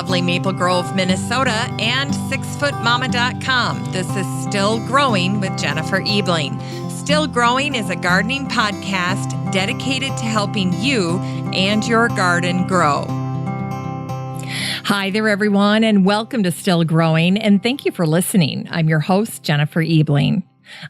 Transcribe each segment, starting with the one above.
lovely Maple Grove, Minnesota, and 6footmama.com. This is Still Growing with Jennifer Ebling. Still Growing is a gardening podcast dedicated to helping you and your garden grow. Hi there, everyone, and welcome to Still Growing, and thank you for listening. I'm your host, Jennifer Ebling.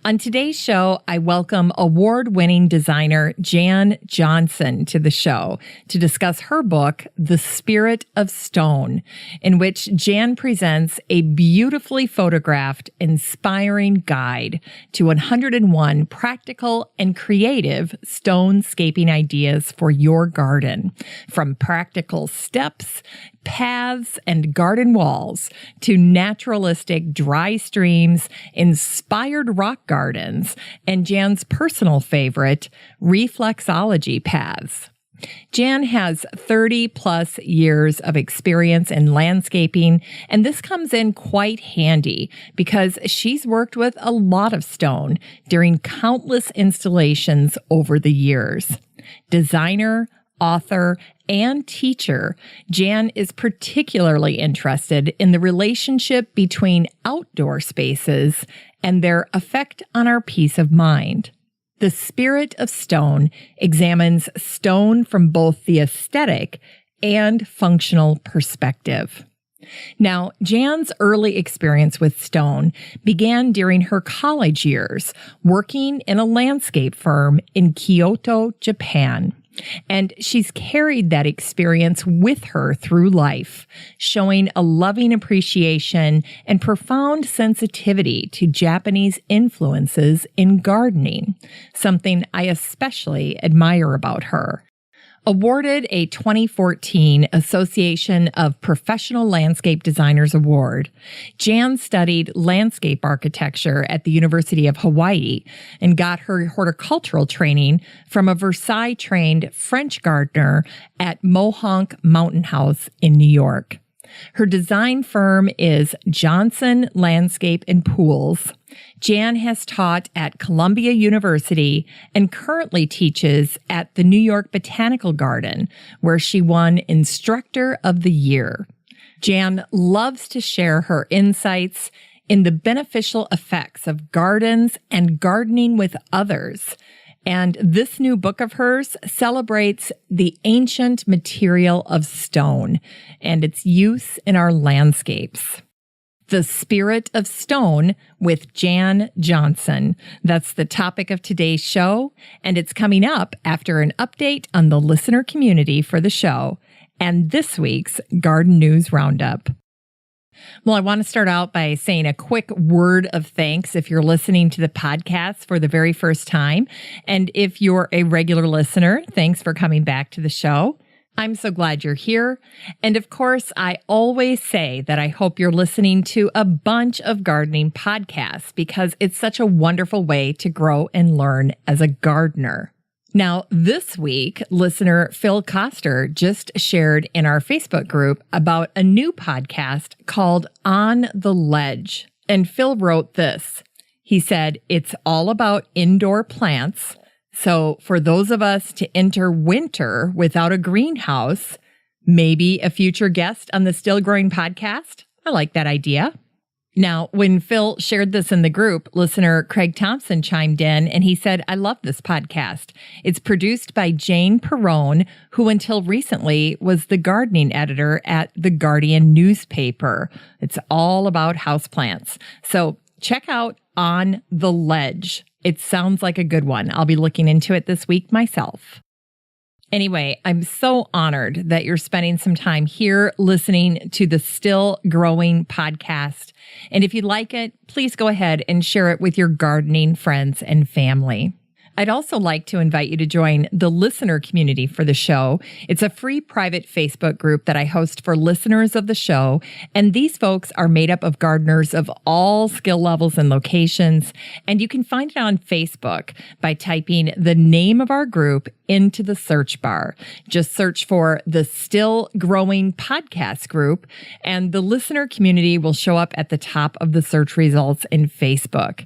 On today's show, I welcome award-winning designer Jan Johnsen to the show to discuss her book, The Spirit of Stone, in which Jan presents a beautifully photographed, inspiring guide to 101 practical and creative stonescaping ideas for your garden, from practical steps, paths, and garden walls to naturalistic dry streams, inspired rock gardens, and Jan's personal favorite, reflexology paths. Jan has 30 plus years of experience in landscaping, and this comes in quite handy because she's worked with a lot of stone during countless installations over the years. Designer, author, and teacher, Jan is particularly interested in the relationship between outdoor spaces and their effect on our peace of mind. The Spirit of Stone examines stone from both the aesthetic and functional perspective. Now, Jan's early experience with stone began during her college years, working in a landscape firm in Kyoto, Japan. And she's carried that experience with her through life, showing a loving appreciation and profound sensitivity to Japanese influences in gardening, something I especially admire about her. Awarded a 2014 Association of Professional Landscape Designers Award, Jan studied landscape architecture at the University of Hawaii and got her horticultural training from a Versailles-trained French gardener at Mohonk Mountain House in New York. Her design firm is Johnsen Landscapes and Pools. Jan has taught at Columbia University and currently teaches at the NY Botanical Garden, where she won Instructor of the Year. Jan loves to share her insights in the beneficial effects of gardens and gardening with others. And this new book of hers celebrates the ancient material of stone and its use in our landscapes. The Spirit of Stone with Jan Johnsen. That's the topic of today's show, and it's coming up after an update on the listener community for the show and this week's Garden News Roundup. Well, I want to start out by saying a quick word of thanks if you're listening to the podcast for the very first time. And if you're a regular listener, thanks for coming back to the show. I'm so glad you're here. And of course, I always say that I hope you're listening to a bunch of gardening podcasts because it's such a wonderful way to grow and learn as a gardener. Now, this week, listener Phil Koster just shared in our Facebook group about a new podcast called On the Ledge. And Phil wrote this. He said, "It's all about indoor plants. So for those of us to enter winter without a greenhouse, maybe a future guest on the Still Growing podcast." I like that idea. Now, when Phil shared this in the group, listener Craig Thompson chimed in and he said, "I love this podcast. It's produced by Jane Perrone, who until recently was the gardening editor at the Guardian newspaper. It's all about houseplants. So check out On the Ledge. It sounds like a good one. I'll be looking into it this week myself." Anyway, I'm so honored that you're spending some time here listening to the Still Growing podcast. And if you like it, please go ahead and share it with your gardening friends and family. I'd also like to invite you to join the listener community for the show. It's a free private Facebook group that I host for listeners of the show, and these folks are made up of gardeners of all skill levels and locations, and you can find it on Facebook by typing the name of our group into the search bar. Just search for the Still Growing Podcast group, and the listener community will show up at the top of the search results in Facebook.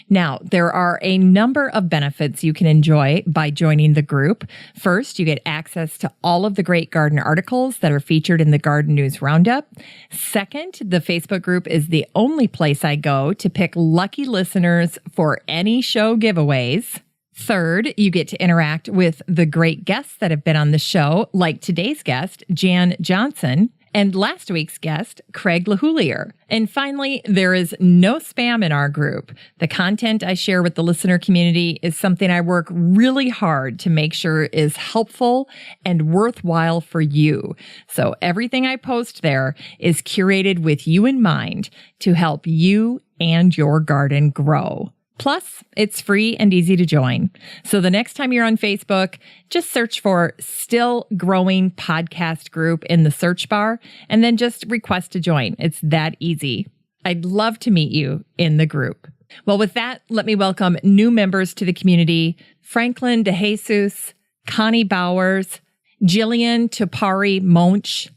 Now, there are a number of benefits you can enjoy by joining the group. First, you get access to all of the great garden articles that are featured in the Garden News Roundup. Second, the Facebook group is the only place I go to pick lucky listeners for any show giveaways. Third, you get to interact with the great guests that have been on the show, like today's guest, Jan Johnsen, and last week's guest, Craig LaHoulier. And finally, there is no spam in our group. The content I share with the listener community is something I work really hard to make sure is helpful and worthwhile for you. So everything I post there is curated with you in mind to help you and your garden grow. Plus, it's free and easy to join. So the next time you're on Facebook, just search for Still Growing Podcast Group in the search bar, and then just request to join. It's that easy. I'd love to meet you in the group. Well, with that, let me welcome new members to the community: Franklin DeJesus, Connie Bowers, Jillian Tupari Monch,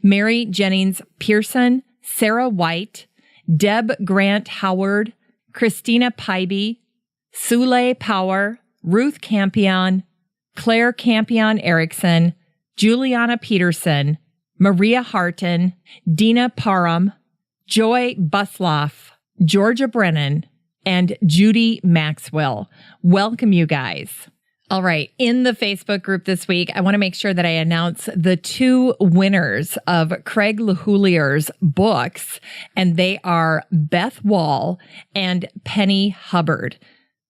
Mary Jennings Pearson, Sarah White, Deb Grant Howard, Christina Pybee, Sule Power, Ruth Campion, Claire Campion Erickson, Juliana Peterson, Maria Harton, Dina Parham, Joy Busloff, Georgia Brennan, and Judy Maxwell. Welcome, you guys. All right. In the Facebook group this week, I want to make sure that I announce the two winners of Craig LaHoulier's books, and they are Beth Wall and Penny Hubbard.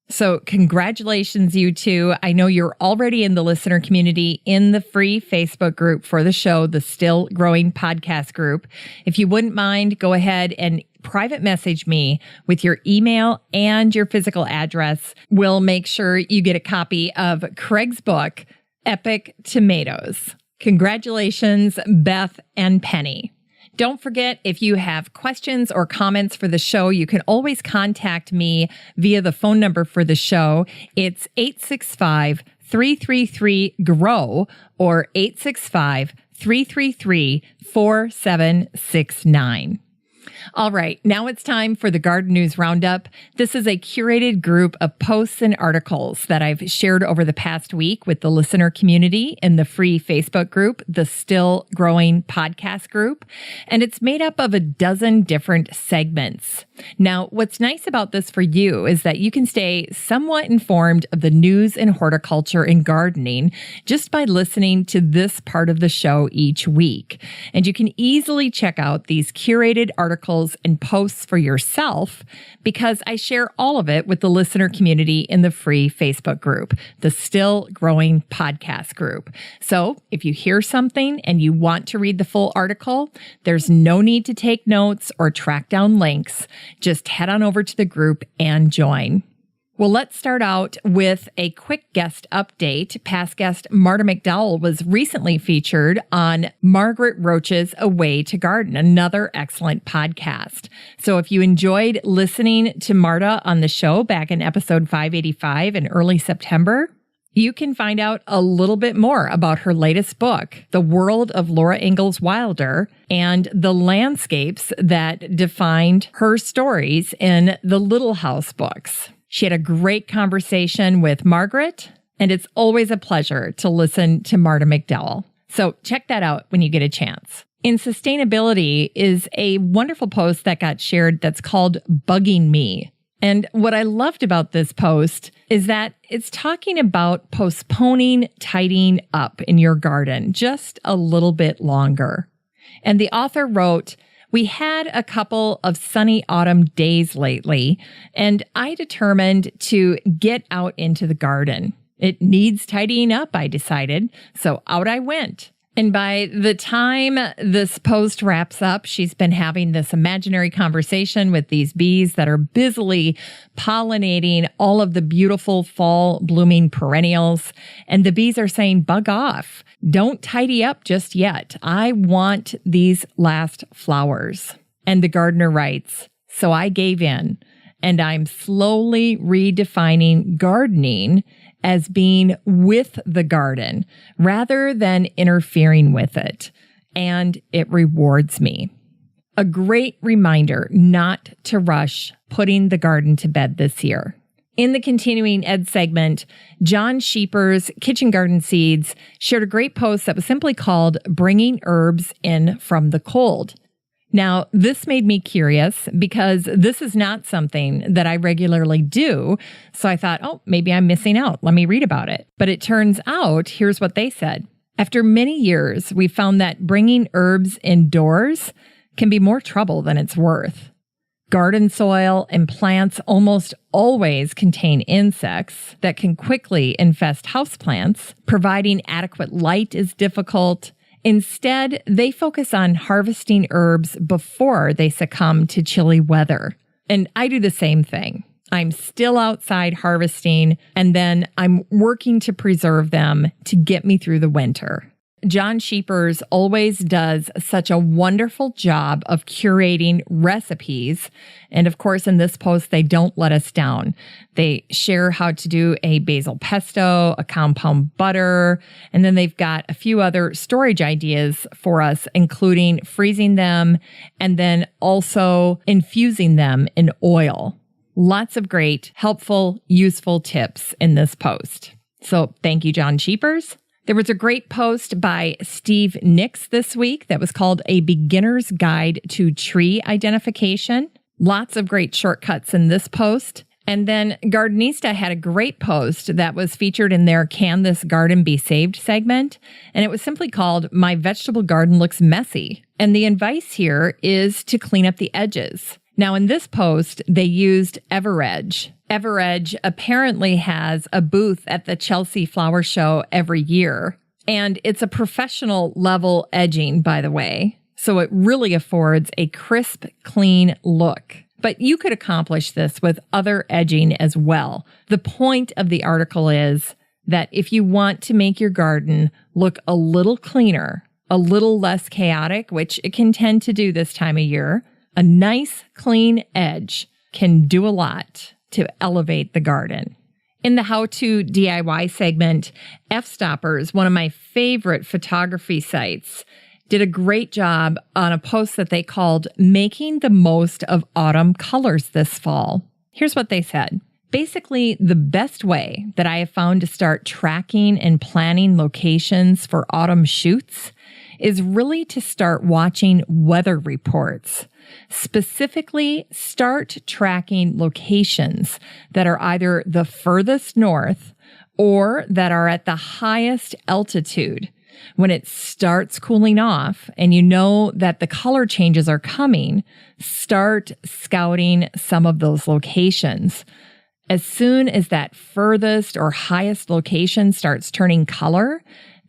So congratulations, you two. I know you're already in the listener community in the free Facebook group for the show, the Still Growing Podcast Group. If you wouldn't mind, go ahead and private message me with your email and your physical address. We'll make sure you get a copy of Craig's book, Epic Tomatoes. Congratulations, Beth and Penny. Don't forget, if you have questions or comments for the show, you can always contact me via the phone number for the show. It's 865-333-GROW or 865-333-4769. All right, now it's time for the Garden News Roundup. This is a curated group of posts and articles that I've shared over the past week with the listener community in the free Facebook group, the Still Growing Podcast Group, and it's made up of a dozen different segments. Now, what's nice about this for you is that you can stay somewhat informed of the news in horticulture and gardening just by listening to this part of the show each week. And you can easily check out these curated articles and posts for yourself because I share all of it with the listener community in the free Facebook group, the Still Growing Podcast Group. So if you hear something and you want to read the full article, there's no need to take notes or track down links. Just head on over to the group and join. Well, let's start out with a quick guest update. Past guest Marta McDowell was recently featured on Margaret Roach's A Way to Garden, another excellent podcast. So if you enjoyed listening to Marta on the show back in episode 585 in early September, you can find out a little bit more about her latest book, The World of Laura Ingalls Wilder, and the landscapes that defined her stories in the Little House books. She had a great conversation with Margaret, and it's always a pleasure to listen to Marta McDowell. So check that out when you get a chance. In sustainability is a wonderful post that got shared that's called Bugging Me. And what I loved about this post is that it's talking about postponing tidying up in your garden just a little bit longer. And the author wrote, "We had a couple of sunny autumn days lately, and I determined to get out into the garden. It needs tidying up, I decided, so out I went. And by the time this post wraps up, she's been having this imaginary conversation with these bees that are busily pollinating all of the beautiful fall blooming perennials. And the bees are saying, bug off. Don't tidy up just yet. I want these last flowers." And the gardener writes, "So I gave in, and I'm slowly redefining gardening as being with the garden rather than interfering with it. And it rewards me." A great reminder not to rush putting the garden to bed this year. In the continuing ed segment, John Sheeper's Kitchen Garden Seeds shared a great post that was simply called Bringing Herbs in from the Cold. Now, this made me curious because this is not something that I regularly do. So I thought, oh, maybe I'm missing out. Let me read about it. But it turns out, here's what they said. After many years, we found that bringing herbs indoors can be more trouble than it's worth. Garden soil and plants almost always contain insects that can quickly infest houseplants. Providing adequate light is difficult. Instead, they focus on harvesting herbs before they succumb to chilly weather. And I do the same thing. I'm still outside harvesting, and then I'm working to preserve them to get me through the winter. John Sheepers always does such a wonderful job of curating recipes. And of course, in this post, they don't let us down. They share how to do a basil pesto, a compound butter, and then they've got a few other storage ideas for us, including freezing them and then also infusing them in oil. Lots of great, helpful, useful tips in this post. So thank you, John Sheepers. There was a great post by Steve Nix this week that was called A Beginner's Guide to Tree Identification. Lots of great shortcuts in this post. And then Gardenista had a great post that was featured in their Can This Garden Be Saved segment. And it was simply called My Vegetable Garden Looks Messy. And the advice here is to clean up the edges. Now, in this post, they used Everedge. Everedge apparently has a booth at the Chelsea Flower Show every year. And it's a professional level edging, by the way. So it really affords a crisp, clean look. But you could accomplish this with other edging as well. The point of the article is that if you want to make your garden look a little cleaner, a little less chaotic, which it can tend to do this time of year, a nice, clean edge can do a lot to elevate the garden. In the How To DIY segment, F-Stoppers, one of my favorite photography sites, did a great job on a post that they called Making the Most of Autumn Colors This Fall. Here's what they said. Basically, the best way that I have found to start tracking and planning locations for autumn shoots is really to start watching weather reports. Specifically, start tracking locations that are either the furthest north or that are at the highest altitude. When it starts cooling off and you know that the color changes are coming, start scouting some of those locations. As soon as that furthest or highest location starts turning color,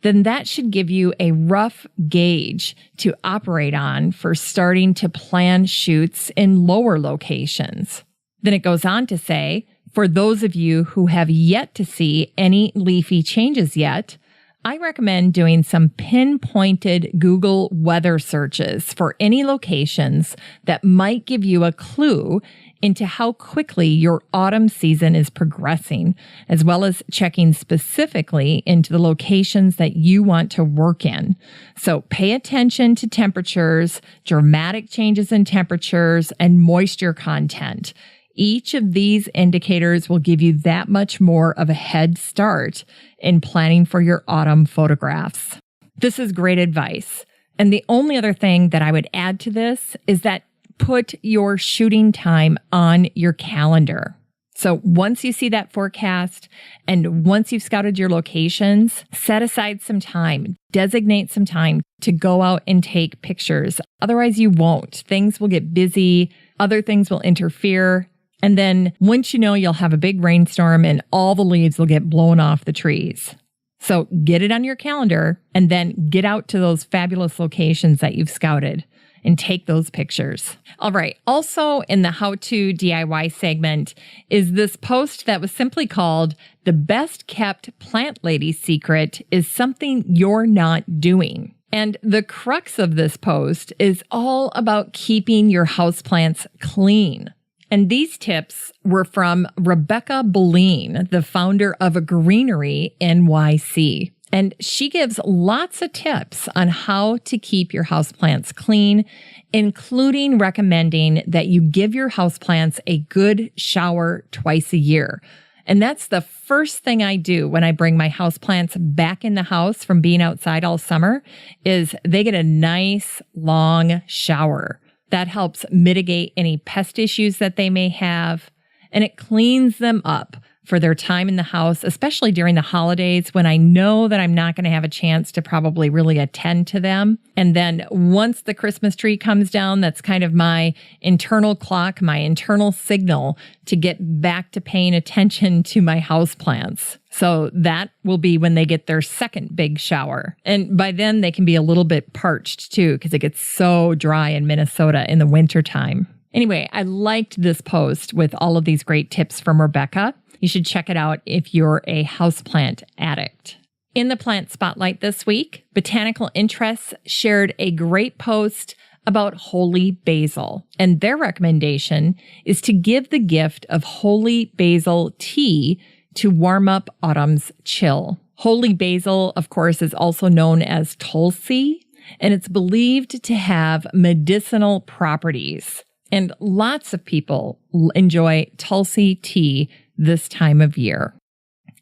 then that should give you a rough gauge to operate on for starting to plan shoots in lower locations. Then it goes on to say, for those of you who have yet to see any leafy changes yet, I recommend doing some pinpointed Google weather searches for any locations that might give you a clue into how quickly your autumn season is progressing, as well as checking specifically into the locations that you want to work in. So pay attention to temperatures, dramatic changes in temperatures, and moisture content. Each of these indicators will give you that much more of a head start in planning for your autumn photographs. This is great advice. And the only other thing that I would add to this is that put your shooting time on your calendar. So once you see that forecast and once you've scouted your locations, set aside some time, designate some time to go out and take pictures. Otherwise, you won't. Things will get busy. Other things will interfere. And then once you know, you'll have a big rainstorm and all the leaves will get blown off the trees. So get it on your calendar and then get out to those fabulous locations that you've scouted and take those pictures. All right. Also in the How To DIY segment is this post that was simply called The Best Kept Plant Lady Secret is Something You're Not Doing. And the crux of this post is all about keeping your houseplants clean. And these tips were from Rebecca Boline, the founder of Greenery NYC. And she gives lots of tips on how to keep your houseplants clean, including recommending that you give your houseplants a good shower twice a year. And that's the first thing I do when I bring my houseplants back in the house from being outside all summer is they get a nice long shower. That helps mitigate any pest issues that they may have, and it cleans them up for their time in the house, especially during the holidays when I know that I'm not going to have a chance to probably really attend to them. And then once the Christmas tree comes down, that's kind of my internal clock, my internal signal to get back to paying attention to my houseplants. So that will be when they get their second big shower. And by then they can be a little bit parched too, because it gets so dry in Minnesota in the wintertime. Anyway, I liked this post with all of these great tips from Rebecca. You should check it out if you're a houseplant addict. In the plant spotlight this week, Botanical Interests shared a great post about holy basil, and their recommendation is to give the gift of holy basil tea to warm up autumn's chill. Holy basil, of course, is also known as tulsi, and it's believed to have medicinal properties. And lots of people enjoy tulsi tea this time of year.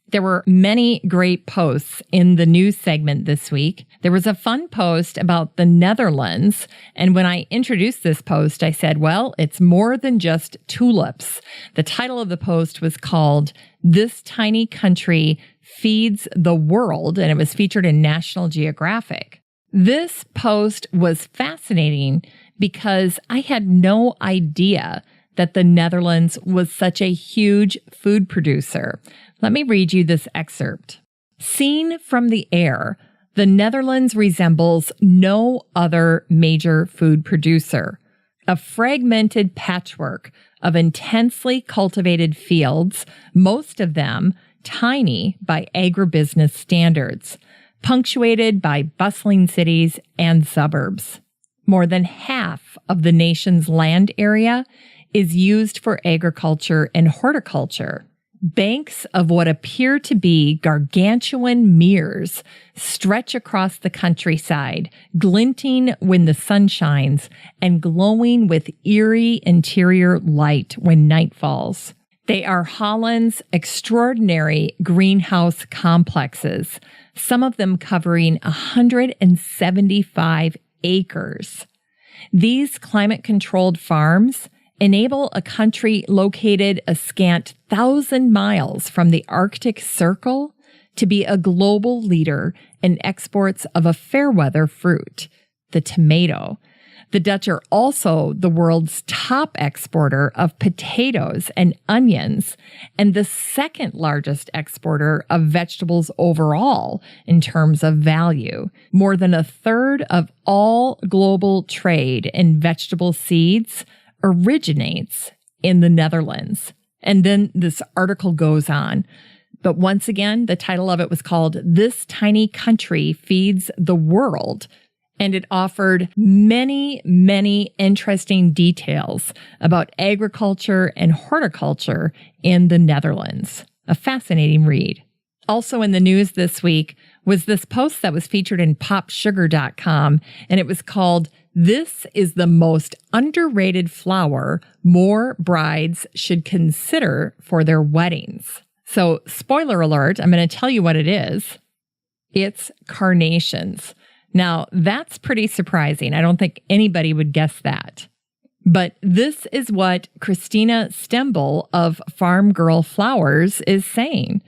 There were many great posts in the news segment this week. There was a fun post about the Netherlands. And when I introduced this post, I said, well, it's more than just tulips. The title of the post was called "This Tiny Country Feeds the World," and it was featured in National Geographic. This post was fascinating because I had no idea that the Netherlands was such a huge food producer. Let me read you this excerpt. Seen from the air, the Netherlands resembles no other major food producer. A fragmented patchwork of intensely cultivated fields, most of them tiny by agribusiness standards, punctuated by bustling cities and suburbs. More than half of the nation's land area is used for agriculture and horticulture. Banks of what appear to be gargantuan meres stretch across the countryside, glinting when the sun shines and glowing with eerie interior light when night falls. They are Holland's extraordinary greenhouse complexes, some of them covering 175 acres. These climate-controlled farms enable a country located a scant 1,000 miles from the Arctic Circle to be a global leader in exports of a fair-weather fruit, the tomato. The Dutch are also the world's top exporter of potatoes and onions, and the second largest exporter of vegetables overall in terms of value. More than a third of all global trade in vegetable seeds originates in the Netherlands. And then this article goes on. But once again, the title of it was called "This Tiny Country Feeds the World." And it offered many, many interesting details about agriculture and horticulture in the Netherlands. A fascinating read. Also in the news this week was this post that was featured in popsugar.com, and it was called "This is the most underrated flower more brides should consider for their weddings." So, spoiler alert, I'm going to tell you what it is. It's carnations. Now, that's pretty surprising. I don't think anybody would guess that. But this is what Christina Stembel of Farm Girl Flowers is saying.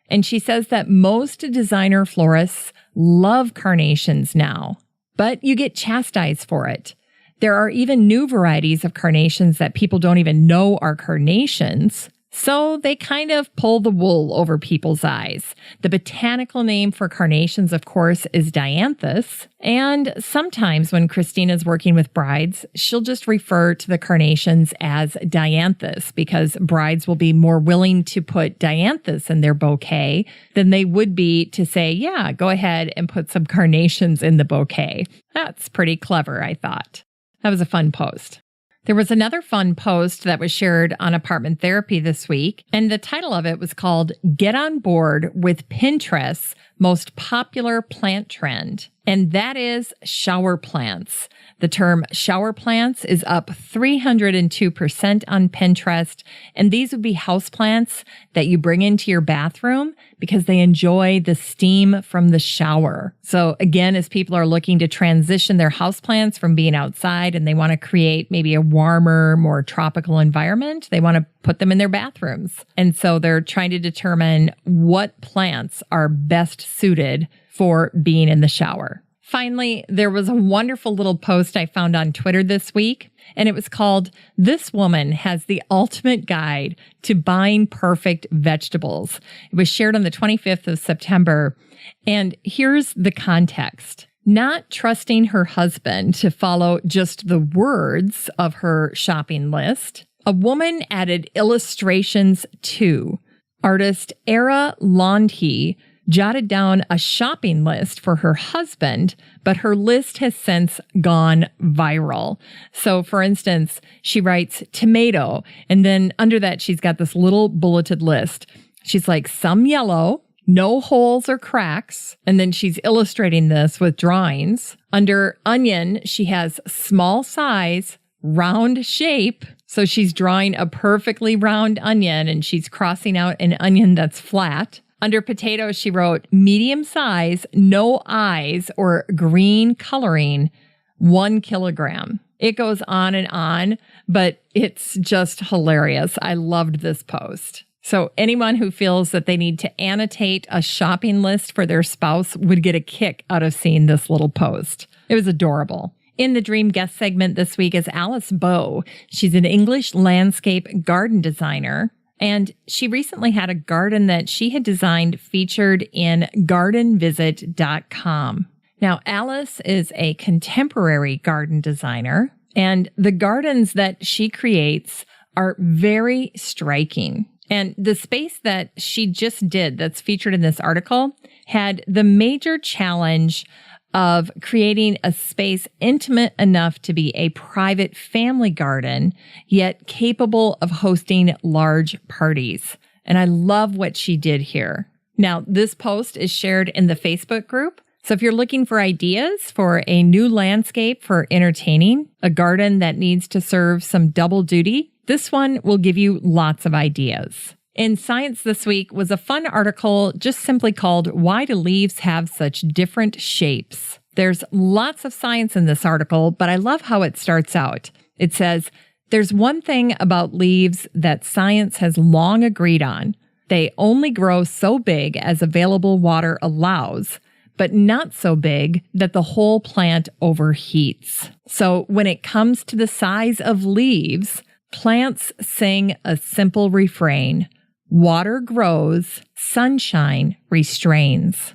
And she says that most designer florists love carnations now, but you get chastised for it. There are even new varieties of carnations that people don't even know are carnations. So they kind of pull the wool over people's eyes. The botanical name for carnations, of course, is dianthus. And sometimes when Christina's working with brides, she'll just refer to the carnations as dianthus because brides will be more willing to put dianthus in their bouquet than they would be to say, yeah, go ahead and put some carnations in the bouquet. That's pretty clever, I thought. That was a fun post. There was another fun post that was shared on Apartment Therapy this week, and the title of it was called "Get on Board with Pinterest's most popular plant trend, and that is shower plants. The term shower plants is up 302% on Pinterest, and these would be houseplants that you bring into your bathroom because they enjoy the steam from the shower. So again, as people are looking to transition their houseplants from being outside and they want to create maybe a warmer, more tropical environment, they want to put them in their bathrooms. And so they're trying to determine what plants are best suited for being in the shower. Finally, there was a wonderful little post I found on Twitter this week, and it was called, "This Woman Has the Ultimate Guide to Buying Perfect Vegetables." It was shared on the 25th of September, and here's the context. Not trusting her husband to follow just the words of her shopping list, a woman added illustrations too. Artist Era Londhe jotted down a shopping list for her husband, but her list has since gone viral. So for instance, she writes tomato, and then under that, she's got this little bulleted list. She's like, some yellow, no holes or cracks. And then she's illustrating this with drawings. Under onion, she has small size, round shape. So she's drawing a perfectly round onion and she's crossing out an onion that's flat. Under potatoes, she wrote medium size, no eyes or green coloring, 1 kilogram. It goes on, but it's just hilarious. I loved this post. So anyone who feels that they need to annotate a shopping list for their spouse would get a kick out of seeing this little post. It was adorable. In the Dream Guest segment this week is Alice Bowe. She's an English landscape garden designer. And she recently had a garden that she had designed featured in gardenvisit.com. Now, Alice is a contemporary garden designer, and the gardens that she creates are very striking. And the space that she just did that's featured in this article had the major challenge of creating a space intimate enough to be a private family garden, yet capable of hosting large parties. And I love what she did here. Now, this post is shared in the Facebook group. So if you're looking for ideas for a new landscape for entertaining, a garden that needs to serve some double duty, this one will give you lots of ideas. In Science this week was a fun article just simply called Why Do Leaves Have Such Different Shapes? There's lots of science in this article, but I love how it starts out. It says, there's one thing about leaves that science has long agreed on. They only grow so big as available water allows, but not so big that the whole plant overheats. So when it comes to the size of leaves, plants sing a simple refrain. Water grows, sunshine restrains.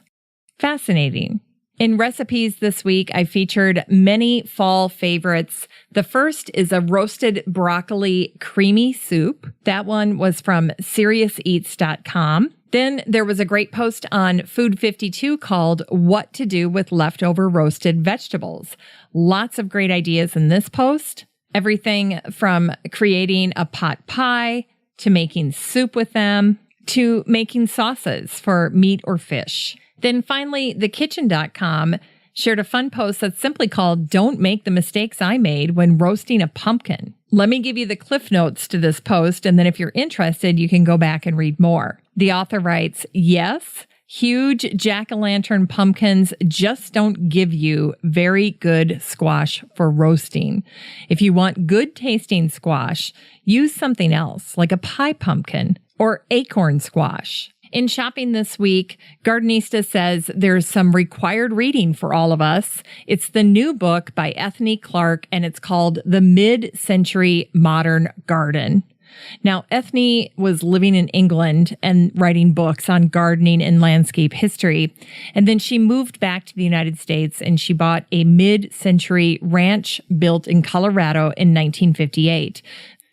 Fascinating. In recipes this week, I featured many fall favorites. The first is a roasted broccoli creamy soup. That one was from SeriousEats.com. Then there was a great post on Food 52 called What to Do with Leftover Roasted Vegetables. Lots of great ideas in this post. Everything from creating a pot pie, to making soup with them, to making sauces for meat or fish. Then finally, thekitchen.com shared a fun post that's simply called Don't Make the Mistakes I Made When Roasting a Pumpkin. Let me give you the cliff notes to this post, and then if you're interested, you can go back and read more. The author writes, yes, huge jack-o'-lantern pumpkins just don't give you very good squash for roasting. If you want good tasting squash, use something else like a pie pumpkin or acorn squash. In shopping this week, Gardenista says there's some required reading for all of us. It's the new book by Ethne Clark, and it's called The Mid-Century Modern Garden. Now, Ethne was living in England and writing books on gardening and landscape history. And then she moved back to the United States and she bought a mid-century ranch built in Colorado in 1958.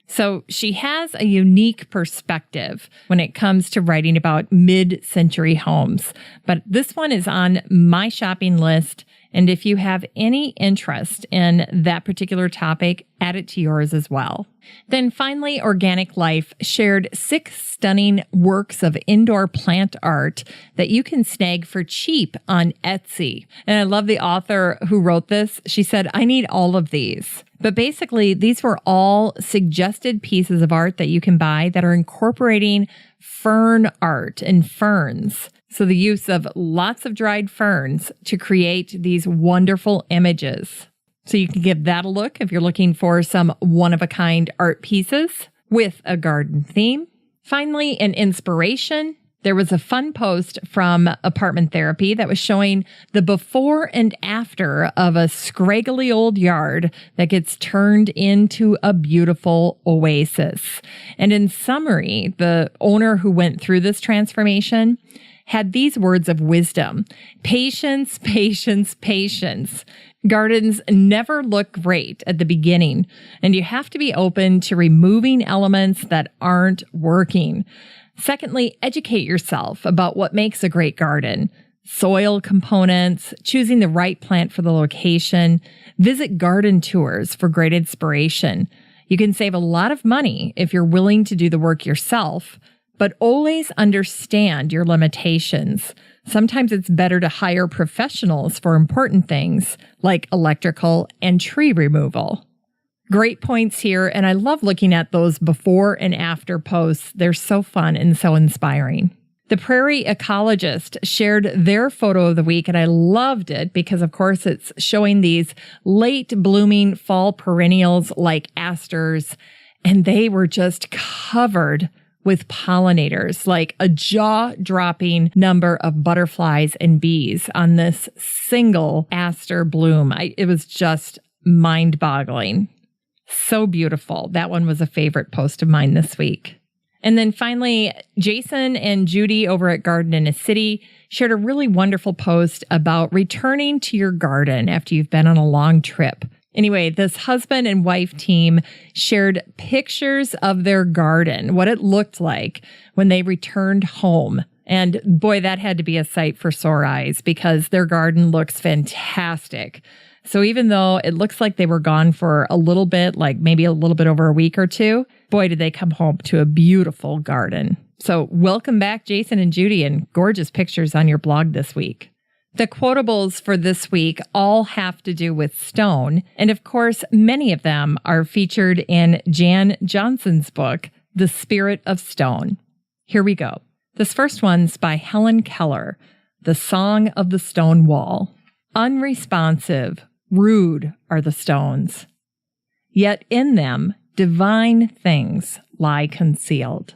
So she has a unique perspective when it comes to writing about mid-century homes. But this one is on my shopping list, And if you have any interest in that particular topic, add it to yours as well. Then finally, Organic Life shared 6 stunning works of indoor plant art that you can snag for cheap on Etsy. And I love the author who wrote this. She said, I need all of these. But basically, these were all suggested pieces of art that you can buy that are incorporating fern art and ferns. So the use of lots of dried ferns to create these wonderful images. So you can give that a look if you're looking for some one-of-a-kind art pieces with a garden theme. Finally, an inspiration. There was a fun post from Apartment Therapy that was showing the before and after of a scraggly old yard that gets turned into a beautiful oasis. And in summary, the owner who went through this transformation had these words of wisdom: patience, patience, patience. Gardens never look great at the beginning, and you have to be open to removing elements that aren't working. Secondly, educate yourself about what makes a great garden. Soil components, choosing the right plant for the location. Visit garden tours for great inspiration. You can save a lot of money if you're willing to do the work yourself, but always understand your limitations. Sometimes it's better to hire professionals for important things like electrical and tree removal. Great points here, and I love looking at those before and after posts. They're so fun and so inspiring. The Prairie Ecologist shared their photo of the week, and I loved it because, of course, it's showing these late blooming fall perennials like asters, and they were just covered with pollinators, like a jaw-dropping number of butterflies and bees on this single aster bloom. It was just mind-boggling. So beautiful. That one was a favorite post of mine this week. And then finally, Jason and Judy over at Garden in a City shared a really wonderful post about returning to your garden after you've been on a long trip. Anyway, this husband and wife team shared pictures of their garden, what it looked like when they returned home. And boy, that had to be a sight for sore eyes because their garden looks fantastic. So even though it looks like they were gone for a little bit, like maybe a little bit over a week or two, boy, did they come home to a beautiful garden. So welcome back, Jason and Judy, and gorgeous pictures on your blog this week. The quotables for this week all have to do with stone, and of course, many of them are featured in Jan Johnsen's book, The Spirit of Stone. Here we go. This first one's by Helen Keller, The Song of the Stone Wall. Unresponsive, rude are the stones, yet in them divine things lie concealed.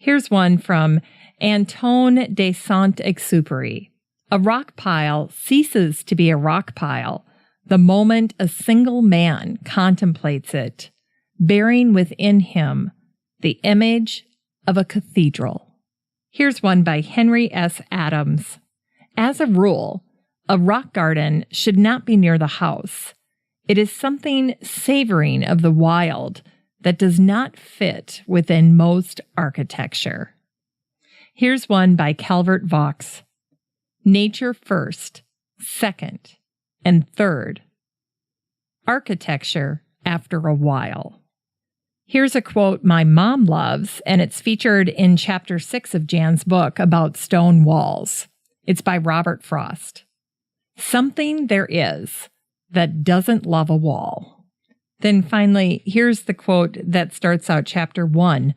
Here's one from Antoine de Saint-Exupéry. A rock pile ceases to be a rock pile the moment a single man contemplates it, bearing within him the image of a cathedral. Here's one by Henry S. Adams. As a rule, a rock garden should not be near the house. It is something savoring of the wild that does not fit within most architecture. Here's one by Calvert Vaux. Nature first, second, and third. Architecture after a while. Here's a quote my mom loves, and it's featured in Chapter 6 of Jan's book about stone walls. It's by Robert Frost. Something there is that doesn't love a wall. Then finally, here's the quote that starts out Chapter 1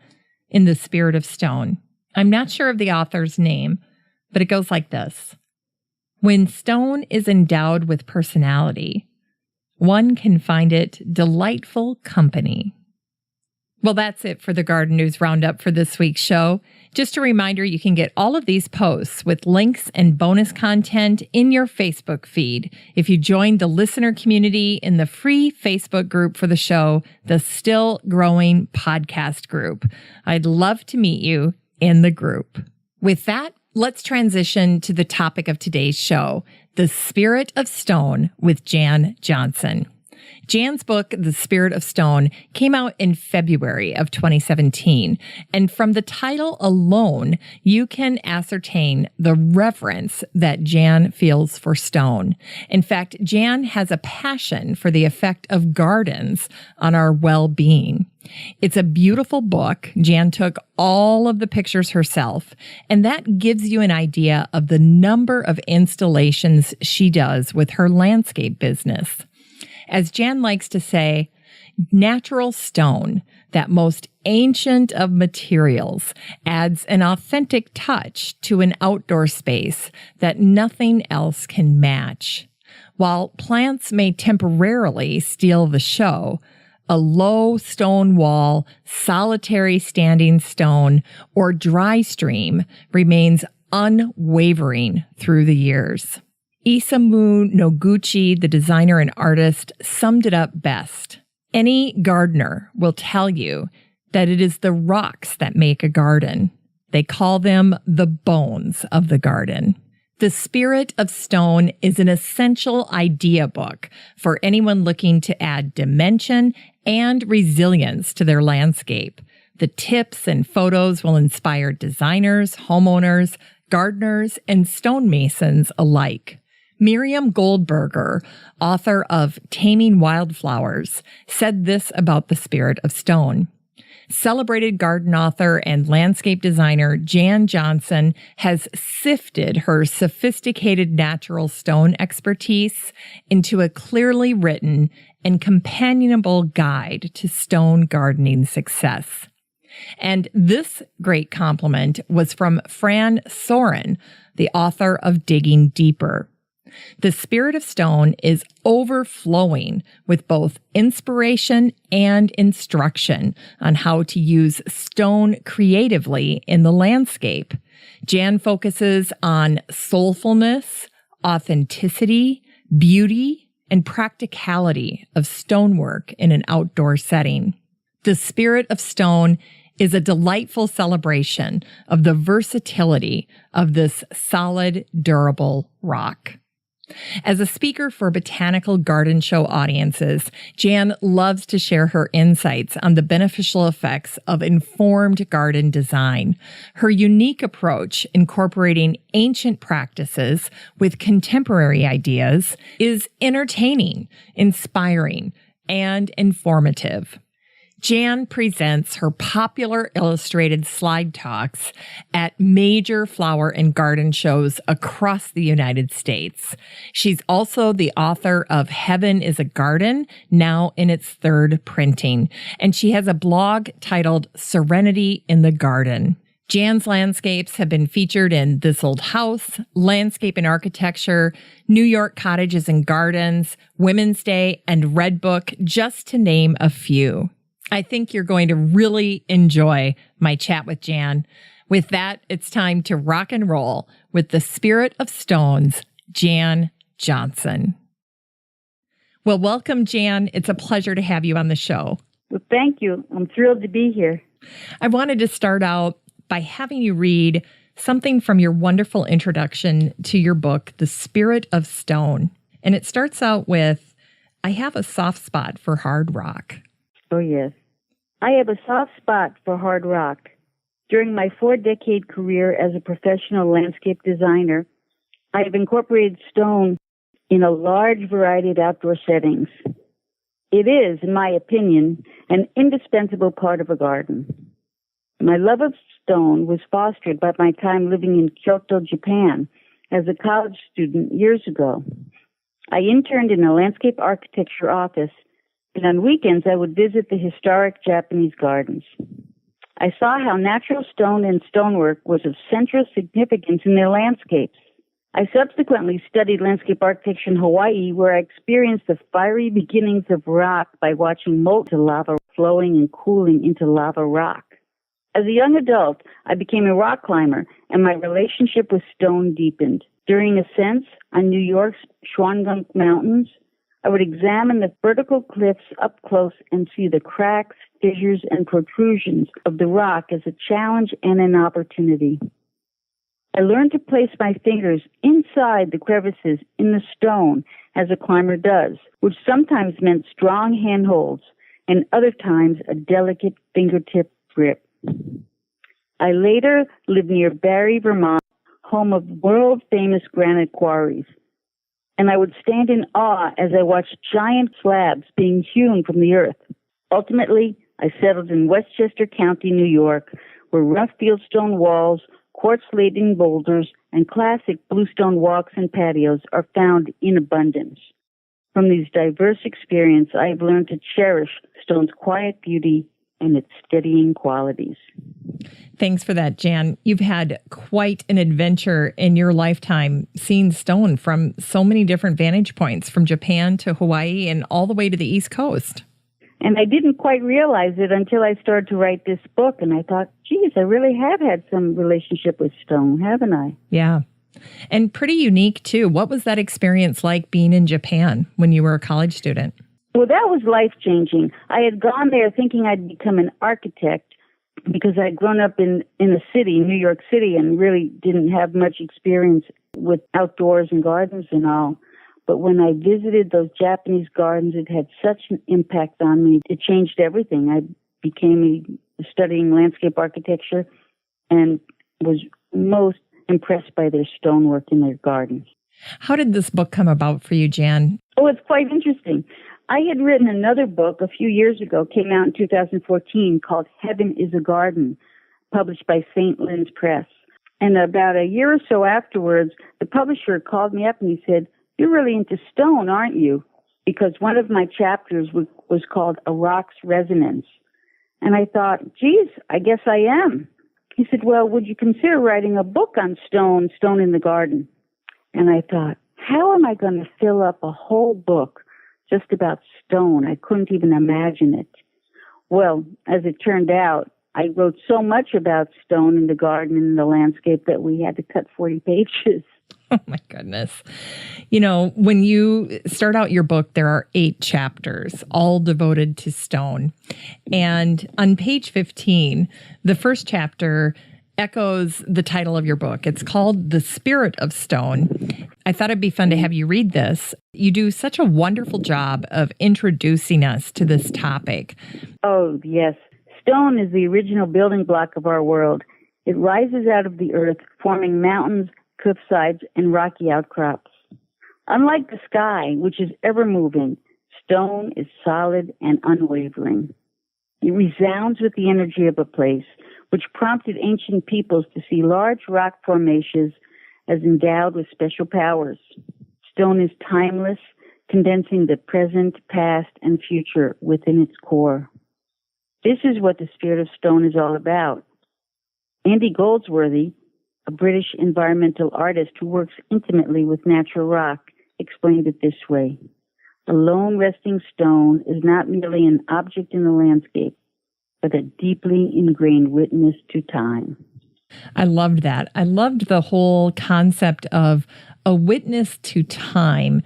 in The Spirit of Stone. I'm not sure of the author's name, but it goes like this. When stone is endowed with personality, one can find it delightful company. Well, that's it for the Garden News Roundup for this week's show. Just a reminder, you can get all of these posts with links and bonus content in your Facebook feed if you join the listener community in the free Facebook group for the show, the Still Growing Podcast Group. I'd love to meet you in the group. With that, let's transition to the topic of today's show, The Spirit of Stone with Jan Johnsen. Jan's book, The Spirit of Stone, came out in February of 2017, and from the title alone, you can ascertain the reverence that Jan feels for stone. In fact, Jan has a passion for the effect of gardens on our well-being. It's a beautiful book. Jan took all of the pictures herself, and that gives you an idea of the number of installations she does with her landscape business. As Jan likes to say, natural stone, that most ancient of materials, adds an authentic touch to an outdoor space that nothing else can match. While plants may temporarily steal the show, a low stone wall, solitary standing stone, or dry stream remains unwavering through the years. Isamu Noguchi, the designer and artist, summed it up best. Any gardener will tell you that it is the rocks that make a garden. They call them the bones of the garden. The Spirit of Stone is an essential idea book for anyone looking to add dimension and resilience to their landscape. The tips and photos will inspire designers, homeowners, gardeners, and stonemasons alike. Miriam Goldberger, author of Taming Wildflowers, said this about the Spirit of Stone. Celebrated garden author and landscape designer Jan Johnsen has sifted her sophisticated natural stone expertise into a clearly written and companionable guide to stone gardening success. And this great compliment was from Fran Soren, the author of Digging Deeper. The Spirit of Stone is overflowing with both inspiration and instruction on how to use stone creatively in the landscape. Jan focuses on soulfulness, authenticity, beauty, and practicality of stonework in an outdoor setting. The Spirit of Stone is a delightful celebration of the versatility of this solid, durable rock. As a speaker for botanical garden show audiences, Jan loves to share her insights on the beneficial effects of informed garden design. Her unique approach, incorporating ancient practices with contemporary ideas, is entertaining, inspiring, and informative. Jan presents her popular illustrated slide talks at major flower and garden shows across the United States. She's also the author of Heaven is a Garden, now in its third printing, and she has a blog titled Serenity in the Garden. Jan's landscapes have been featured in This Old House, Landscape and Architecture, New York Cottages and Gardens, Women's Day, and Red Book, just to name a few. I think you're going to really enjoy my chat with Jan. With that, it's time to rock and roll with the Spirit of Stone's Jan Johnsen. Well, welcome, Jan. It's a pleasure to have you on the show. Well, thank you. I'm thrilled to be here. I wanted to start out by having you read something from your wonderful introduction to your book, The Spirit of Stone. And it starts out with, I have a soft spot for hard rock. Oh, yes. I have a soft spot for hard rock. During my 4-decade career as a professional landscape designer, I have incorporated stone in a large variety of outdoor settings. It is, in my opinion, an indispensable part of a garden. My love of stone was fostered by my time living in Kyoto, Japan, as a college student years ago. I interned in a landscape architecture office, and on weekends I would visit the historic Japanese gardens. I saw how natural stone and stonework was of central significance in their landscapes. I subsequently studied landscape architecture in Hawaii, where I experienced the fiery beginnings of rock by watching molten lava flowing and cooling into lava rock. As a young adult, I became a rock climber, and my relationship with stone deepened. During ascents on New York's Mohonk Mountains, I would examine the vertical cliffs up close and see the cracks, fissures, and protrusions of the rock as a challenge and an opportunity. I learned to place my fingers inside the crevices in the stone as a climber does, which sometimes meant strong handholds and other times a delicate fingertip grip. I later lived near Barrie, Vermont, home of world-famous granite quarries, and I would stand in awe as I watched giant slabs being hewn from the earth. Ultimately, I settled in Westchester County, New York, where rough fieldstone walls, quartz-laden boulders, and classic bluestone walks and patios are found in abundance. From these diverse experiences, I have learned to cherish stone's quiet beauty and its steadying qualities. Thanks for that, Jan. You've had quite an adventure in your lifetime seeing stone from so many different vantage points, from Japan to Hawaii and all the way to the East Coast. And I didn't quite realize it until I started to write this book, and I thought, geez, I really have had some relationship with stone, haven't I? Yeah. And pretty unique, too. What was that experience like being in Japan when you were a college student? Well, that was life-changing. I had gone there thinking I'd become an architect because I'd grown up in a city, New York City, and really didn't have much experience with outdoors and gardens and all. But when I visited those Japanese gardens, it had such an impact on me. It changed everything. I became studying landscape architecture and was most impressed by their stonework in their gardens. How did this book come about for you, Jan? Oh, it's quite interesting. I had written another book a few years ago, came out in 2014, called Heaven is a Garden, published by St. Lynn's Press. And about a year or so afterwards, the publisher called me up and he said, "You're really into stone, aren't you?" Because one of my chapters was called A Rock's Resonance. And I thought, geez, I guess I am. He said, "Well, would you consider writing a book on stone in the garden?" And I thought, how am I going to fill up a whole book just about stone? I couldn't even imagine it. Well, as it turned out, I wrote so much about stone in the garden and in the landscape that we had to cut 40 pages. Oh, my goodness. You know, when you start out your book, there are 8 chapters, all devoted to stone. And on page 15, the first chapter echoes the title of your book. It's called The Spirit of Stone. I thought it'd be fun to have you read this. You do such a wonderful job of introducing us to this topic. Oh, yes. Stone is the original building block of our world. It rises out of the earth, forming mountains, cliffsides, and rocky outcrops. Unlike the sky, which is ever-moving, stone is solid and unwavering. It resounds with the energy of a place, which prompted ancient peoples to see large rock formations as endowed with special powers. Stone is timeless, condensing the present, past, and future within its core. This is what the spirit of stone is all about. Andy Goldsworthy, a British environmental artist who works intimately with natural rock, explained it this way: "A lone resting stone is not merely an object in the landscape, but a deeply ingrained witness to time." I loved that. I loved the whole concept of a witness to time.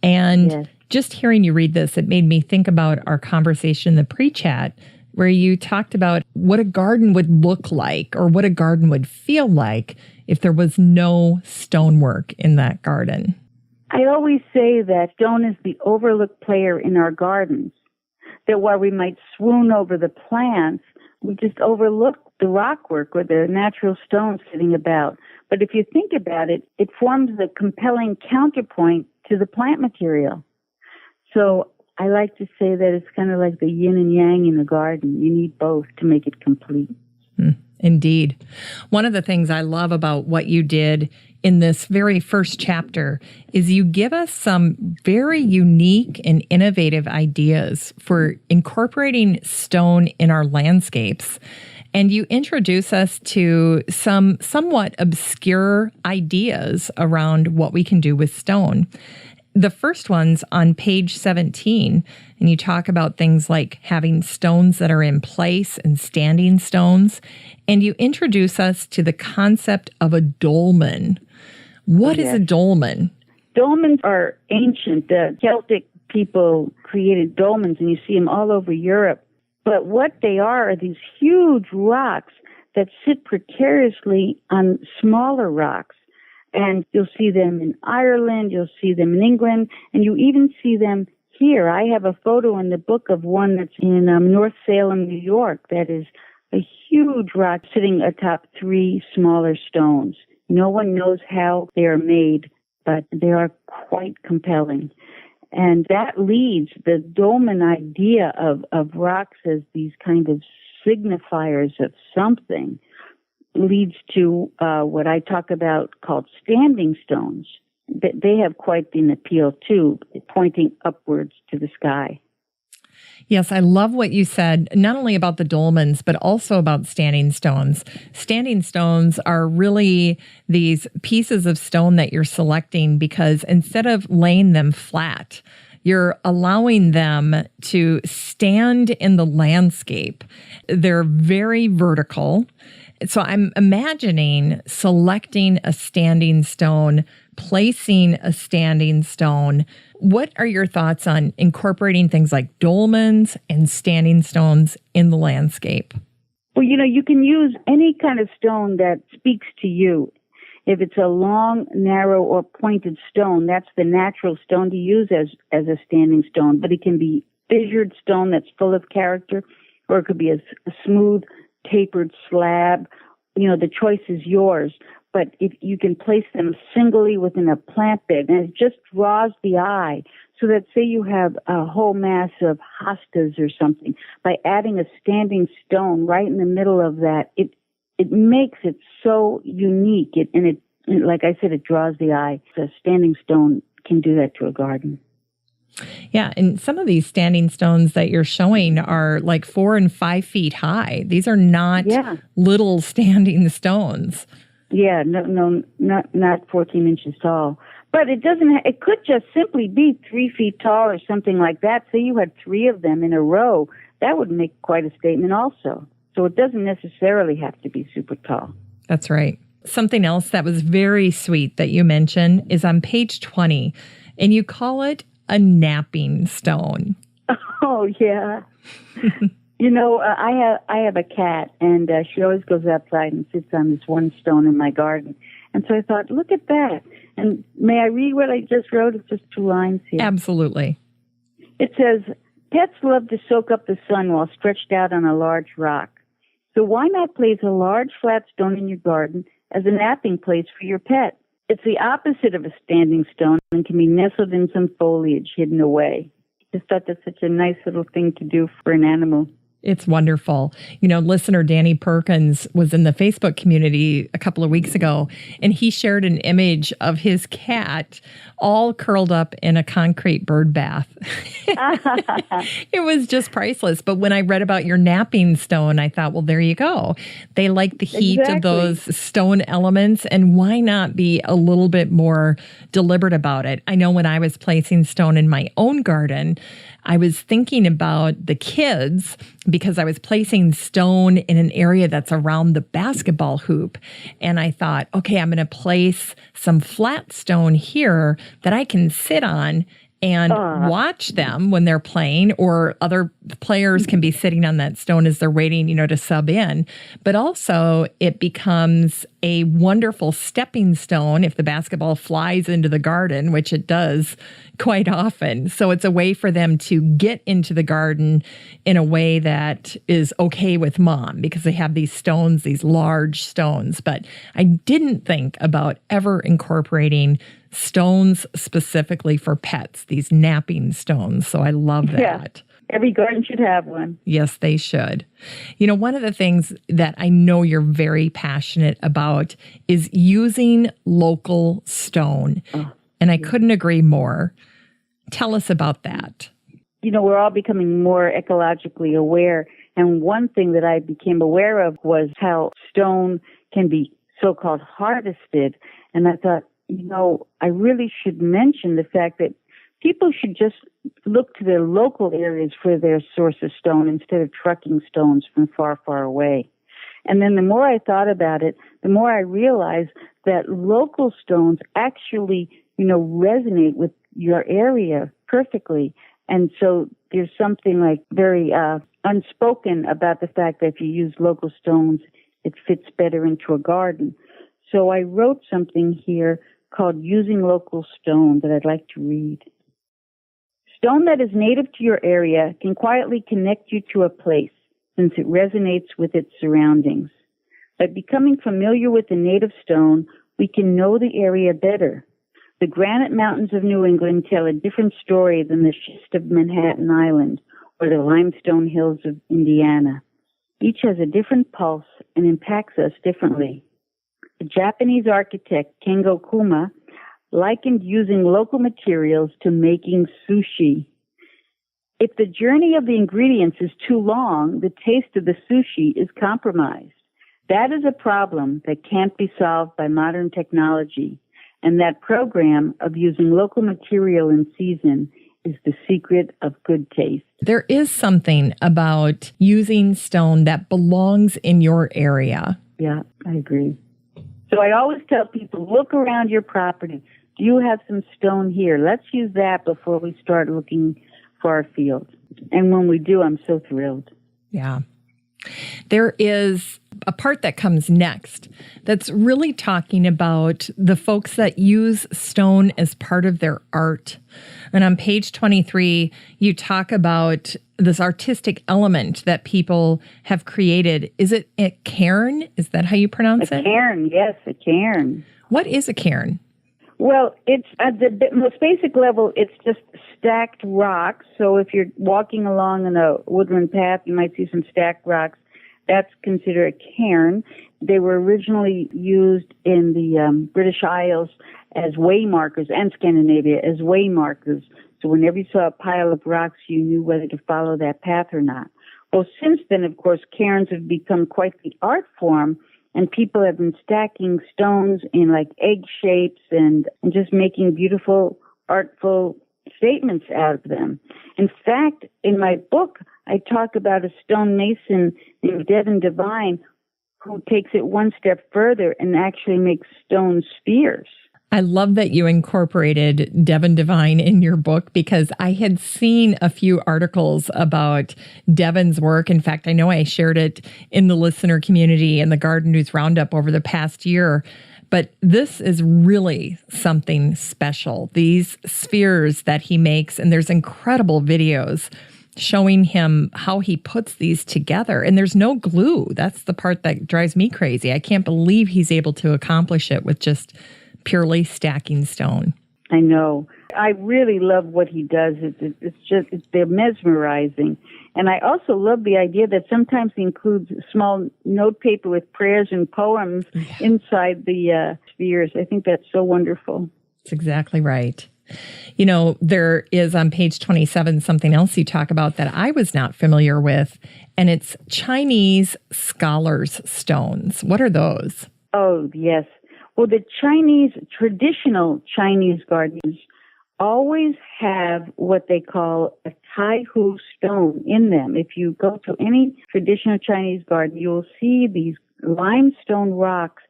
And Yes. just hearing you read this, it made me think about our conversation in the pre-chat, where you talked about what a garden would look like or what a garden would feel like if there was no stonework in that garden. I always say that stone is the overlooked player in our gardens, that while we might swoon over the plants, we just overlook the rockwork or the natural stone sitting about. But if you think about it, it forms the compelling counterpoint to the plant material. So I like to say that it's kind of like the yin and yang in the garden. You need both to make it complete. Indeed. One of the things I love about what you did in this very first chapter is you give us some very unique and innovative ideas for incorporating stone in our landscapes. And you introduce us to some somewhat obscure ideas around what we can do with stone. The first one's on page 17, and you talk about things like having stones that are in place and standing stones, and you introduce us to the concept of a dolmen. What is a dolmen? Dolmens are ancient. The Celtic people created dolmens, and you see them all over Europe. But what they are these huge rocks that sit precariously on smaller rocks. And you'll see them in Ireland, you'll see them in England, and you even see them here. I have a photo in the book of one that's in North Salem, New York, that is a huge rock sitting atop 3 smaller stones. No one knows how they are made, but they are quite compelling. And that leads the dolmen idea of rocks as these kind of signifiers of something, leads to what I talk about called standing stones. They have quite an appeal too, pointing upwards to the sky. Yes, I love what you said, not only about the dolmens, but also about standing stones. Standing stones are really these pieces of stone that you're selecting because instead of laying them flat, you're allowing them to stand in the landscape. They're very vertical. So I'm imagining selecting a standing stone, placing a standing stone. What are your thoughts on incorporating things like dolmens and standing stones in the landscape? Well, you can use any kind of stone that speaks to you. If it's a long, narrow, or pointed stone, that's the natural stone to use as a standing stone. But it can be fissured stone that's full of character, or it could be a smooth, tapered slab. The choice is yours. But if you can place them singly within a plant bed, and it just draws the eye. So that say you have a whole mass of hostas or something, by adding a standing stone right in the middle of that, it makes it so unique. And like I said, it draws the eye. A standing stone can do that to a garden. Yeah, and some of these standing stones that you're showing are like 4 and 5 feet high. These are not little standing stones. Yeah, no, not 14 inches tall. But it could just simply be 3 feet tall or something like that. Say you had 3 of them in a row, that would make quite a statement also. So it doesn't necessarily have to be super tall. That's right. Something else that was very sweet that you mentioned is on page 20, and you call it a napping stone. Oh, yeah. I have a cat, and she always goes outside and sits on this one stone in my garden. And so I thought, look at that. And may I read what I just wrote? It's just 2 lines here. Absolutely. It says, pets love to soak up the sun while stretched out on a large rock. So why not place a large flat stone in your garden as a napping place for your pet? It's the opposite of a standing stone and can be nestled in some foliage hidden away. Just thought that's such a nice little thing to do for an animal. It's wonderful. Listener Danny Perkins was in the Facebook community a couple of weeks ago, and he shared an image of his cat all curled up in a concrete bird bath. It was just priceless. But when I read about your napping stone, I thought, well, there you go. They like the heat of those stone elements, and why not be a little bit more deliberate about it? I know when I was placing stone in my own garden, I was thinking about the kids because I was placing stone in an area that's around the basketball hoop. And I thought, okay, I'm going to place some flat stone here that I can sit on and watch them when they're playing, or other players can be sitting on that stone as they're waiting, to sub in. But also it becomes a wonderful stepping stone if the basketball flies into the garden, which it does quite often. So it's a way for them to get into the garden in a way that is okay with mom, because they have these stones, these large stones. But I didn't think about ever incorporating stones specifically for pets, these napping stones. So I love that. Yeah. Every garden should have one. Yes, they should. One of the things that I know you're very passionate about is using local stone. And I couldn't agree more. Tell us about that. We're all becoming more ecologically aware. And one thing that I became aware of was how stone can be so-called harvested. And I thought, I really should mention the fact that people should just look to their local areas for their source of stone instead of trucking stones from far, far away. And then the more I thought about it, the more I realized that local stones actually, resonate with your area perfectly. And so there's something like very unspoken about the fact that if you use local stones it fits better into a garden. So I wrote something here called Using Local Stone that I'd like to read. Stone that is native to your area can quietly connect you to a place since it resonates with its surroundings. By becoming familiar with the native stone, we can know the area better. The granite mountains of New England tell a different story than the schist of Manhattan Island or the limestone hills of Indiana. Each has a different pulse and impacts us differently. The Japanese architect Kengo Kuma likened using local materials to making sushi. If the journey of the ingredients is too long, the taste of the sushi is compromised. That is a problem that can't be solved by modern technology, and that program of using local material in season is the secret of good taste. There is something about using stone that belongs in your area. Yeah, I agree. So I always tell people, look around your property. Do you have some stone here? Let's use that before we start looking for our field. And when we do, I'm so thrilled. Yeah. There is a part that comes next that's really talking about the folks that use stone as part of their art. And on page 23, you talk about this artistic element that people have created. Is it a cairn? Is that how you pronounce it? A cairn, yes, a cairn. What is a cairn? Well, it's at the most basic level, it's just stacked rocks. So if you're walking along in a woodland path, you might see some stacked rocks. That's considered a cairn. They were originally used in the British Isles as way markers, and Scandinavia as way markers. So whenever you saw a pile of rocks, you knew whether to follow that path or not. Well, since then, of course, cairns have become quite the art form, and people have been stacking stones in like egg shapes and just making beautiful, artful statements out of them. In fact, in my book, I talk about a stonemason named Devin Devine who takes it one step further and actually makes stone spheres. I love that you incorporated Devin Devine in your book because I had seen a few articles about Devin's work. In fact, I know I shared it in the listener community in the Garden News Roundup over the past year. But this is really something special. These spheres that he makes, and there's incredible videos showing him how he puts these together. And there's no glue. That's the part that drives me crazy. I can't believe he's able to accomplish it with just purely stacking stone. I know. I really love what he does. They're mesmerizing. And I also love the idea that sometimes he includes small note paper with prayers and poems inside the spheres. I think that's so wonderful. That's exactly right. You know, there is on page 27 something else you talk about that I was not familiar with, and it's Chinese scholars' stones. What are those? Oh, yes. Well, the traditional Chinese gardens always have what they call a taihu stone in them. If you go to any traditional Chinese garden, you will see these limestone rocks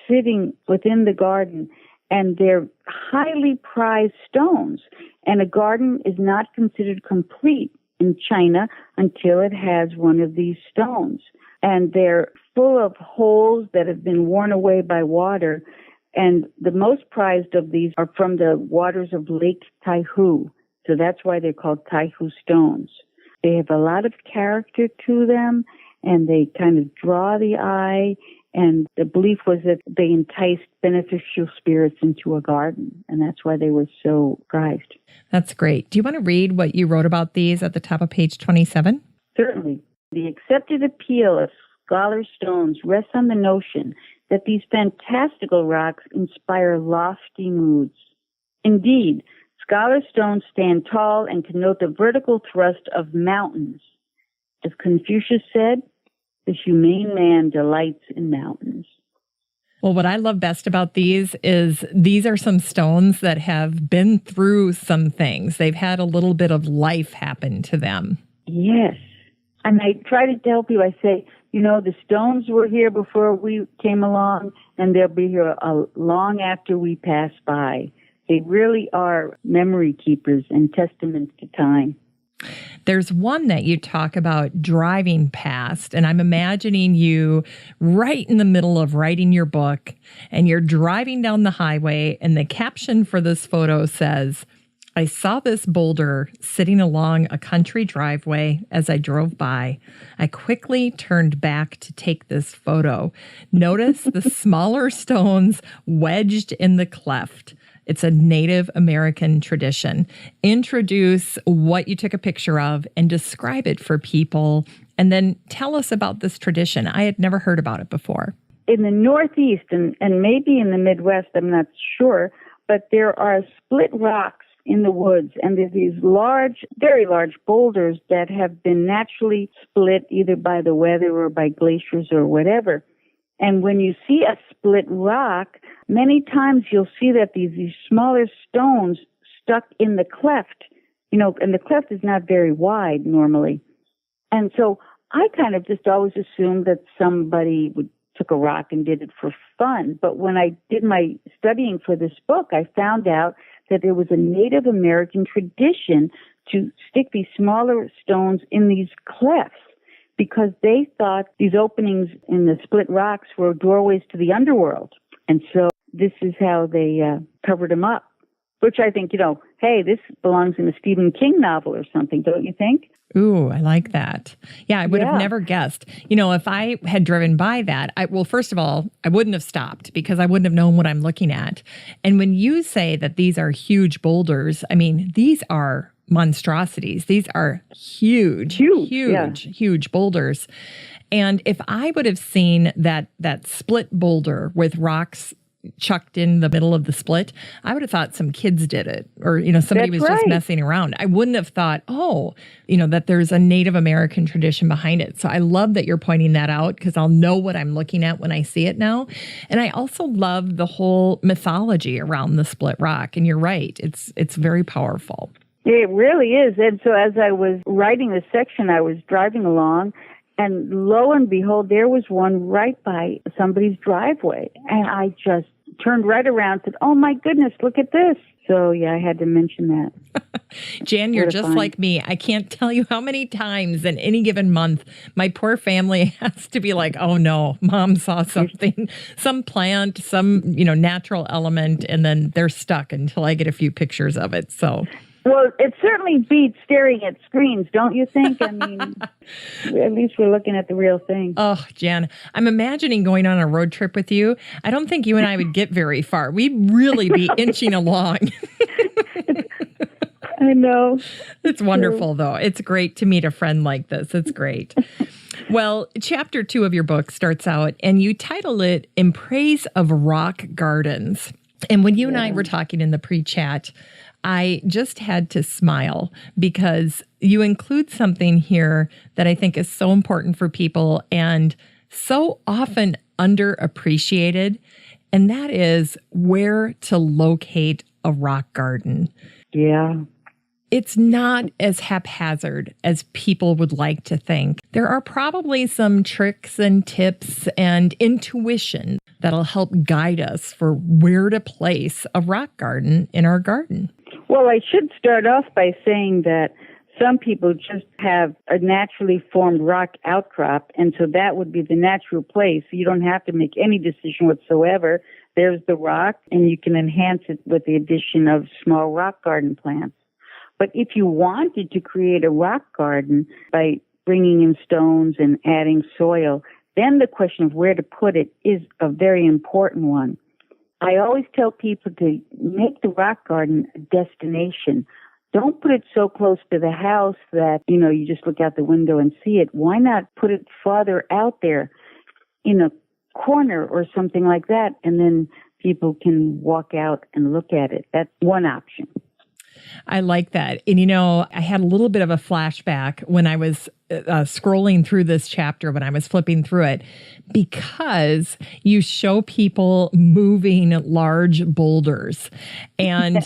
sitting within the garden, and they're highly prized stones. And a garden is not considered complete in China until it has one of these stones. And they're full of holes that have been worn away by water. And the most prized of these are from the waters of Lake Taihu. So that's why they're called Taihu stones. They have a lot of character to them, and they kind of draw the eye. And the belief was that they enticed beneficial spirits into a garden. And that's why they were so prized. That's great. Do you want to read what you wrote about these at the top of page 27? Certainly. The accepted appeal of scholar stones rests on the notion that these fantastical rocks inspire lofty moods. Indeed, scholar stones stand tall and connote the vertical thrust of mountains. As Confucius said, the humane man delights in mountains. Well, what I love best about these is these are some stones that have been through some things. They've had a little bit of life happen to them. Yes. And I try to tell people, I say, you know, the stones were here before we came along, and they'll be here long after we pass by. They really are memory keepers and testaments to time. There's one that you talk about driving past, and I'm imagining you right in the middle of writing your book, and you're driving down the highway, and the caption for this photo says, "I saw this boulder sitting along a country driveway as I drove by. I quickly turned back to take this photo. Notice the smaller stones wedged in the cleft. It's a Native American tradition." Introduce what you took a picture of and describe it for people. And then tell us about this tradition. I had never heard about it before. In the Northeast and maybe in the Midwest, I'm not sure, but there are split rocks in the woods, and there's these large, very large boulders that have been naturally split either by the weather or by glaciers or whatever. And when you see a split rock, many times you'll see that these smaller stones stuck in the cleft, and the cleft is not very wide normally. And so I kind of just always assumed that somebody took a rock and did it for fun. But when I did my studying for this book, I found out that there was a Native American tradition to stick these smaller stones in these clefts because they thought these openings in the split rocks were doorways to the underworld. And so this is how they covered them up, which I think, hey, this belongs in a Stephen King novel or something, don't you think? Ooh, I like that. Yeah, I would have never guessed. If I had driven by that, first of all, I wouldn't have stopped because I wouldn't have known what I'm looking at. And when you say that these are huge boulders, I mean, these are monstrosities. These are huge boulders. And if I would have seen that split boulder with rocks chucked in the middle of the split, I would have thought some kids did it or, somebody was just messing around. I wouldn't have thought, that there's a Native American tradition behind it. So I love that you're pointing that out because I'll know what I'm looking at when I see it now. And I also love the whole mythology around the split rock. And you're right. It's very powerful. It really is. And so as I was writing this section, I was driving along, and lo and behold, there was one right by somebody's driveway. And I just turned right around and said, oh, my goodness, look at this. So, yeah, I had to mention that. Jan, you're just like me. I can't tell you how many times in any given month my poor family has to be like, oh, no, Mom saw something, some plant, some, natural element, and then they're stuck until I get a few pictures of it. So. Well, it certainly beats staring at screens, don't you think? I mean, at least we're looking at the real thing. Oh, Jan, I'm imagining going on a road trip with you. I don't think you and I would get very far. We'd really be inching along. I know. It's wonderful, though. It's great to meet a friend like this. It's great. Well, chapter 2 of your book starts out, and you title it In Praise of Rock Gardens. And when you and I were talking in the pre-chat, I just had to smile because you include something here that I think is so important for people and so often underappreciated, and that is where to locate a rock garden. Yeah. It's not as haphazard as people would like to think. There are probably some tricks and tips and intuition that'll help guide us for where to place a rock garden in our garden. Well, I should start off by saying that some people just have a naturally formed rock outcrop, and so that would be the natural place. You don't have to make any decision whatsoever. There's the rock, and you can enhance it with the addition of small rock garden plants. But if you wanted to create a rock garden by bringing in stones and adding soil, then the question of where to put it is a very important one. I always tell people to make the rock garden a destination. Don't put it so close to the house that, you just look out the window and see it. Why not put it farther out there in a corner or something like that, and then people can walk out and look at it? That's one option. I like that. And, I had a little bit of a flashback when I was scrolling through this chapter, when I was flipping through it, because you show people moving large boulders. And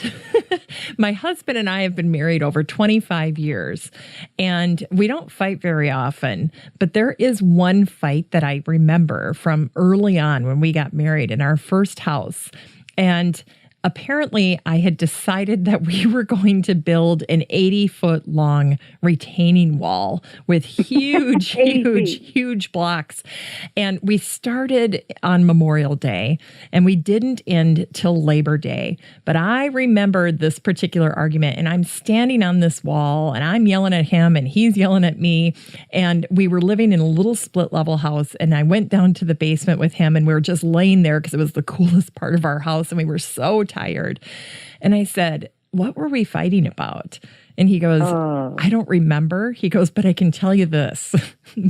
my husband and I have been married over 25 years, and we don't fight very often. But there is one fight that I remember from early on when we got married in our first house. And apparently I had decided that we were going to build an 80-foot long retaining wall with huge, huge blocks. And we started on Memorial Day and we didn't end till Labor Day. But I remembered this particular argument, and I'm standing on this wall and I'm yelling at him and he's yelling at me. And we were living in a little split level house, and I went down to the basement with him and we were just laying there because it was the coolest part of our house and we were so tired. And I said, "What were we fighting about?" And he goes, "I don't remember." He goes, "But I can tell you this,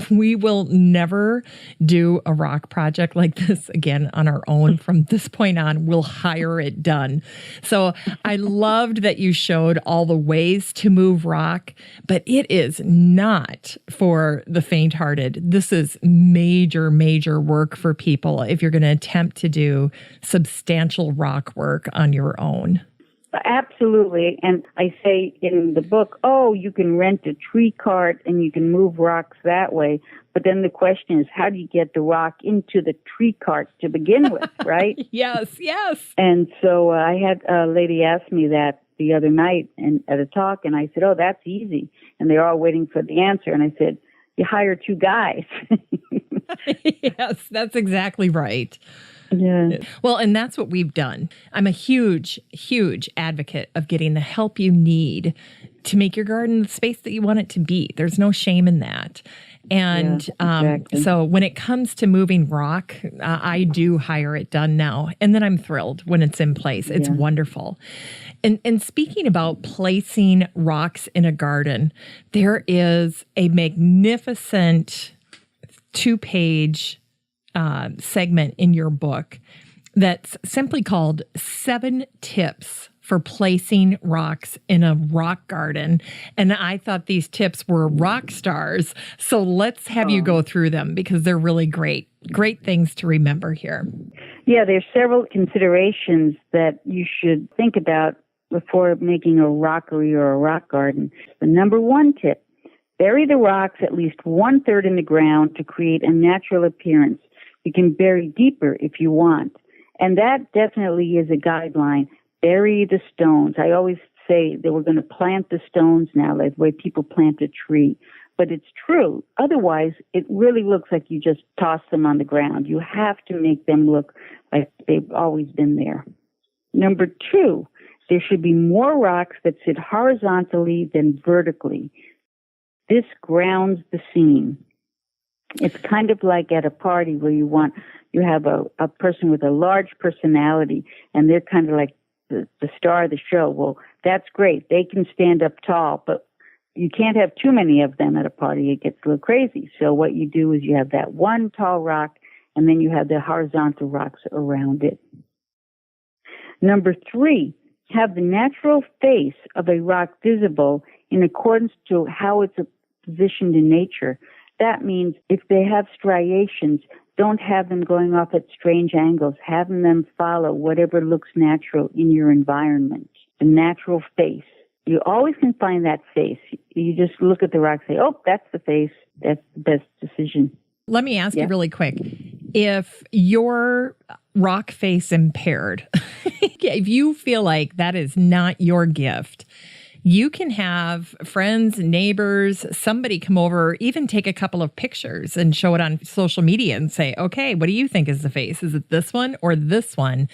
we will never do a rock project like this again on our own. From this point on, we'll hire it done." So I loved that you showed all the ways to move rock, but it is not for the faint-hearted. This is major, major work for people if you're going to attempt to do substantial rock work on your own. Absolutely. And I say in the book, you can rent a tree cart and you can move rocks that way. But then the question is, how do you get the rock into the tree cart to begin with, right? Yes. And so I had a lady ask me that the other night and at a talk, and I said, that's easy. And they're all waiting for the answer. And I said, you hire two guys. Yes, that's exactly right. Yeah. Well, and that's what we've done. I'm a huge, huge advocate of getting the help you need to make your garden the space that you want it to be. There's no shame in that. And exactly. So when it comes to moving rock, I do hire it done now. And then I'm thrilled when it's in place. It's wonderful. And speaking about placing rocks in a garden, there is a magnificent 2-page segment in your book that's simply called 7 Tips for Placing Rocks in a Rock Garden. And I thought these tips were rock stars. So let's have you go through them because they're really great. Great things to remember here. Yeah, there's several considerations that you should think about before making a rockery or a rock garden. The number 1 tip, bury the rocks at least 1/3 in the ground to create a natural appearance. You can bury deeper if you want. And that definitely is a guideline. Bury the stones. I always say that we're going to plant the stones now, like the way people plant a tree. But it's true. Otherwise, it really looks like you just toss them on the ground. You have to make them look like they've always been there. Number 2, there should be more rocks that sit horizontally than vertically. This grounds the scene. It's kind of like at a party where you have a person with a large personality and they're kind of like the star of the show. Well, that's great. They can stand up tall, but you can't have too many of them at a party. It gets a little crazy. So what you do is you have that one tall rock and then you have the horizontal rocks around it. Number 3, have the natural face of a rock visible in accordance to how it's positioned in nature. That means if they have striations, don't have them going off at strange angles. Have them follow whatever looks natural in your environment. The natural face. You always can find that face. You just look at the rock and say, that's the face. That's the best decision. Let me ask you really quick. If your rock face impaired, if you feel like that is not your gift, you can have friends, neighbors, somebody come over, even take a couple of pictures and show it on social media and say, okay, what do you think is the face? Is it this one or this one?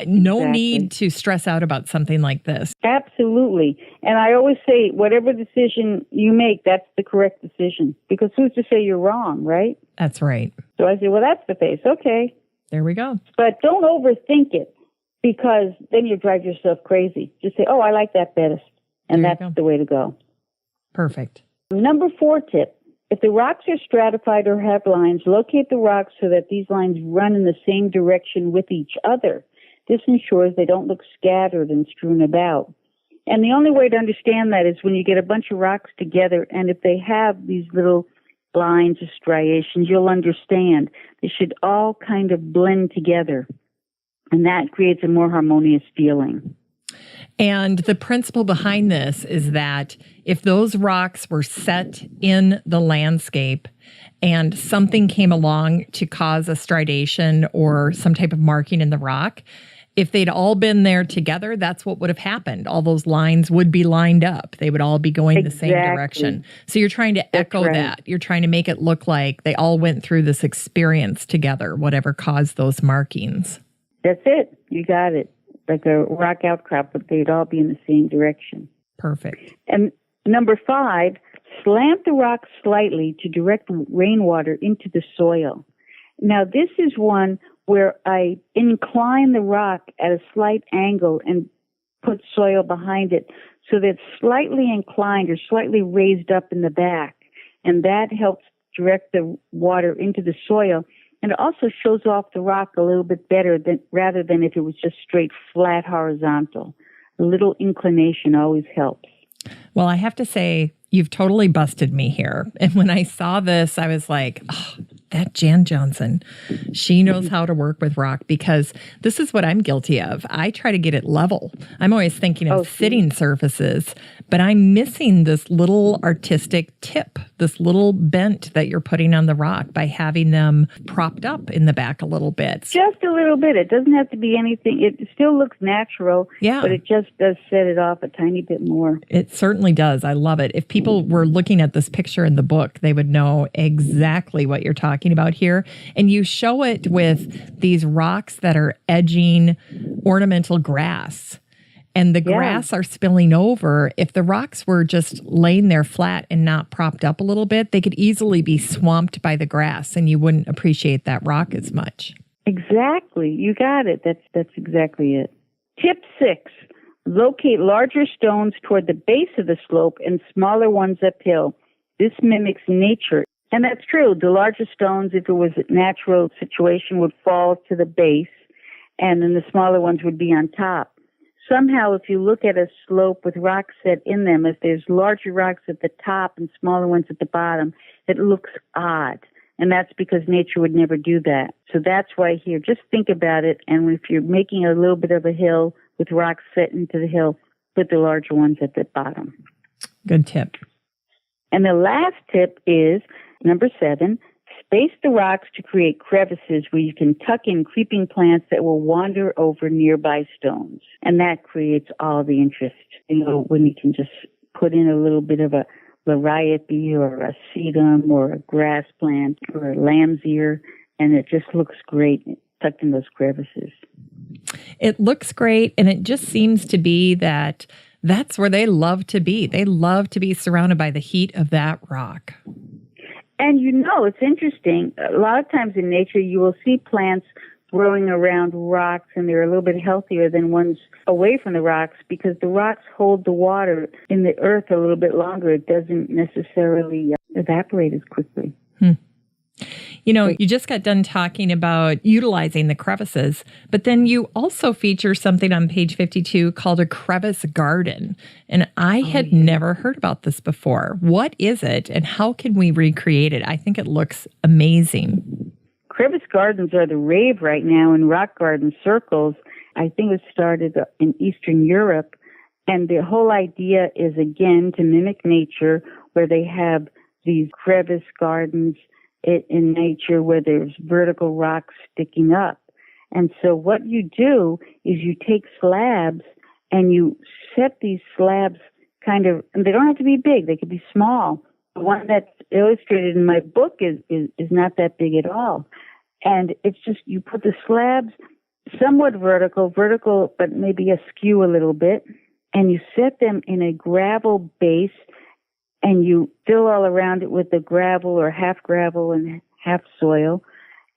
No need to stress out about something like this. Absolutely. And I always say, whatever decision you make, that's the correct decision. Because who's to say you're wrong, right? That's right. So I say, well, that's the face. Okay. There we go. But don't overthink it because then you drive yourself crazy. Just say, I like that best. And that's the way to go. Perfect. Number 4 tip. If the rocks are stratified or have lines, locate the rocks so that these lines run in the same direction with each other. This ensures they don't look scattered and strewn about. And the only way to understand that is when you get a bunch of rocks together, and if they have these little lines or striations, you'll understand. They should all kind of blend together. And that creates a more harmonious feeling. And the principle behind this is that if those rocks were set in the landscape and something came along to cause a stridation or some type of marking in the rock, if they'd all been there together, that's what would have happened. All those lines would be lined up. They would all be going the same direction. So you're trying to echo that. You're trying to make it look like they all went through this experience together, whatever caused those markings. That's it. You got it. Like a rock outcrop, but they'd all be in the same direction. Perfect. And number 5, slant the rock slightly to direct rainwater into the soil. Now, this is one where I incline the rock at a slight angle and put soil behind it so that it's slightly inclined or slightly raised up in the back. And that helps direct the water into the soil. And it also shows off the rock a little bit better rather than if it was just straight, flat, horizontal. A little inclination always helps. Well, I have to say, you've totally busted me here. And when I saw this, I was like, oh, that Jan Johnsen, she knows how to work with rock, because this is what I'm guilty of. I try to get it level. I'm always thinking of sitting surfaces, but I'm missing this little artistic tip, this little bent that you're putting on the rock by having them propped up in the back a little bit. Just a little bit. It doesn't have to be anything. It still looks natural, but it just does set it off a tiny bit more. It certainly does. I love it. If people were looking at this picture in the book, they would know exactly what you're talking about here. And you show it with these rocks that are edging ornamental grass. And the grass are spilling over. If the rocks were just laying there flat and not propped up a little bit, they could easily be swamped by the grass, and you wouldn't appreciate that rock as much. Exactly. You got it. That's exactly it. Tip 6. Locate larger stones toward the base of the slope and smaller ones uphill. This mimics nature. And that's true. The larger stones, if it was a natural situation, would fall to the base, and then the smaller ones would be on top. Somehow, if you look at a slope with rocks set in them, if there's larger rocks at the top and smaller ones at the bottom, it looks odd. And that's because nature would never do that. So that's why here, just think about it. And if you're making a little bit of a hill with rocks set into the hill, put the larger ones at the bottom. Good tip. And the last tip is, number 7, space the rocks to create crevices where you can tuck in creeping plants that will wander over nearby stones. And that creates all the interest, when you can just put in a little bit of a liriope or a sedum or a grass plant or a lamb's ear, and it just looks great tucked in those crevices. It looks great, and it just seems to be that that's where they love to be. They love to be surrounded by the heat of that rock. And it's interesting. A lot of times in nature, you will see plants growing around rocks, and they're a little bit healthier than ones away from the rocks because the rocks hold the water in the earth a little bit longer. It doesn't necessarily evaporate as quickly. You just got done talking about utilizing the crevices, but then you also feature something on page 52 called a crevice garden. And I had never heard about this before. What is it, and how can we recreate it? I think it looks amazing. Crevice gardens are the rave right now in rock garden circles. I think it started in Eastern Europe. And the whole idea is, again, to mimic nature, where they have these crevice gardens in nature where there's vertical rocks sticking up. And so what you do is you take slabs and you set these slabs and they don't have to be big, they could be small. The one that's illustrated in my book is not that big at all. And it's just, you put the slabs somewhat vertical, but maybe askew a little bit, and you set them in a gravel base, and you fill all around it with the gravel or half gravel and half soil.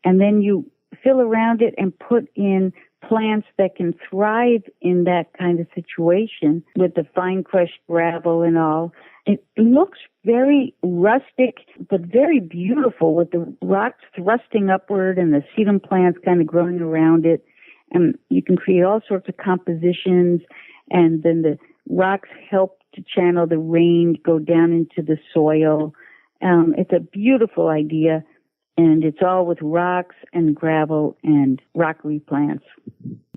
And then you fill around it and put in plants that can thrive in that kind of situation with the fine crushed gravel and all. It looks very rustic, but very beautiful with the rocks thrusting upward and the sedum plants kind of growing around it. And you can create all sorts of compositions, and then the rocks help to channel the rain, go down into the soil. It's a beautiful idea, and it's all with rocks and gravel and rockery plants.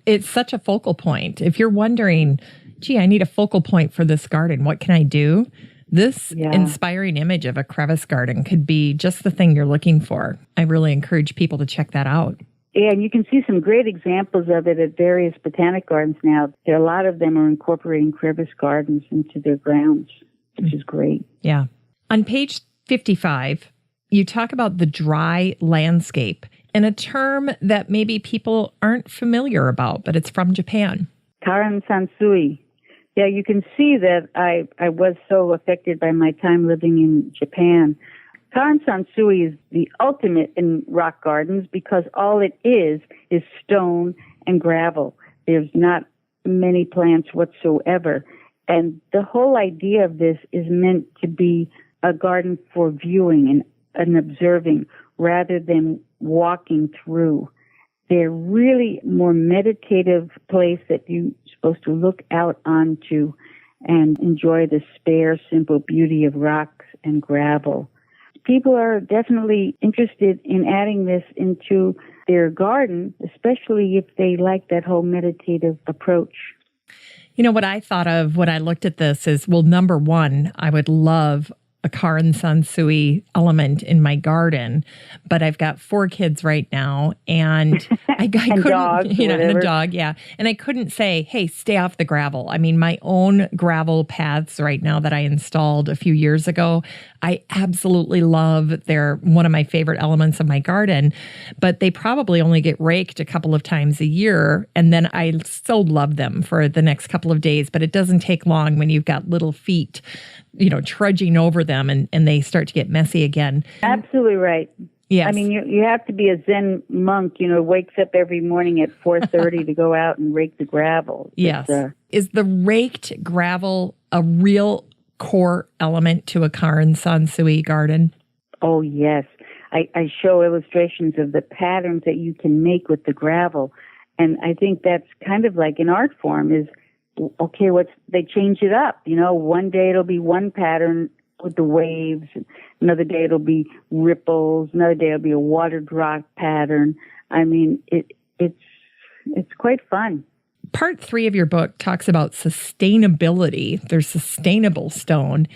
It's such a focal point. If you're wondering, gee, I need a focal point for this garden, what can I do? This inspiring image of a crevice garden could be just the thing you're looking for. I really encourage people to check that out. Yeah, and you can see some great examples of it at various botanic gardens now. There, a lot of them are incorporating crevice gardens into their grounds, which is great. Yeah. On page 55, you talk about the dry landscape and a term that maybe people aren't familiar about, but it's from Japan. Karen Sansui. Yeah, you can see that I was so affected by my time living in Japan. Karen Sansui is the ultimate in rock gardens because all it is stone and gravel. There's not many plants whatsoever. And the whole idea of this is meant to be a garden for viewing and observing rather than walking through. They're really more meditative place that you're supposed to look out onto and enjoy the spare, simple beauty of rocks and gravel. People are definitely interested in adding this into their garden, especially if they like that whole meditative approach. You know, what I thought of when I looked at this is, well, number one, I would love a Karen Sansui element in my garden, but I've got 4 kids right now, and I couldn't, dogs, and a dog, yeah, and I couldn't say, hey, stay off the gravel. I mean, my own gravel paths right now that I installed a few years ago, I absolutely love. They're one of my favorite elements of my garden, but they probably only get raked a couple of times a year, and then I still love them for the next couple of days. But it doesn't take long when you've got little feet, trudging over them, and they start to get messy again. Absolutely right. Yes. I mean, you have to be a Zen monk, wakes up every morning at 4:30 to go out and rake the gravel. Yes. Is the raked gravel a real core element to a Karen Sansui garden? Oh, yes. I show illustrations of the patterns that you can make with the gravel. And I think that's kind of like an art form is, okay, they change it up. One day it'll be one pattern with the waves. Another day it'll be ripples. Another day it'll be a watered rock pattern. I mean, it's quite fun. Part 3 of your book talks about sustainability. There's sustainable stone.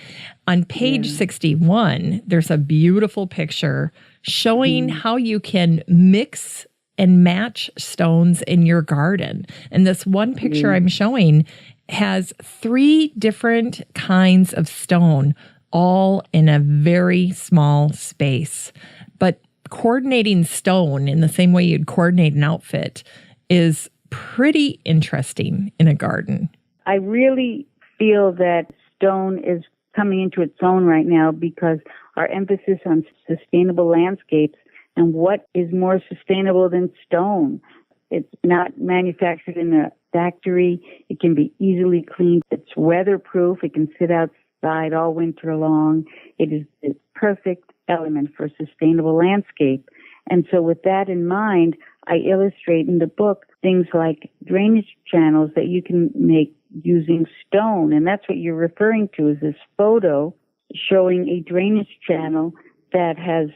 On page 61, there's a beautiful picture showing how you can mix and match stones in your garden. And this one picture I'm showing has 3 different kinds of stone, all in a very small space. But coordinating stone in the same way you'd coordinate an outfit is pretty interesting in a garden. I really feel that stone is coming into its own right now because our emphasis on sustainable landscapes, and what is more sustainable than stone? It's not manufactured in a factory. It can be easily cleaned. It's weatherproof. It can sit outside all winter long. It is the perfect element for a sustainable landscape. And so with that in mind, I illustrate in the book things like drainage channels that you can make using stone. And that's what you're referring to, is this photo showing a drainage channel that has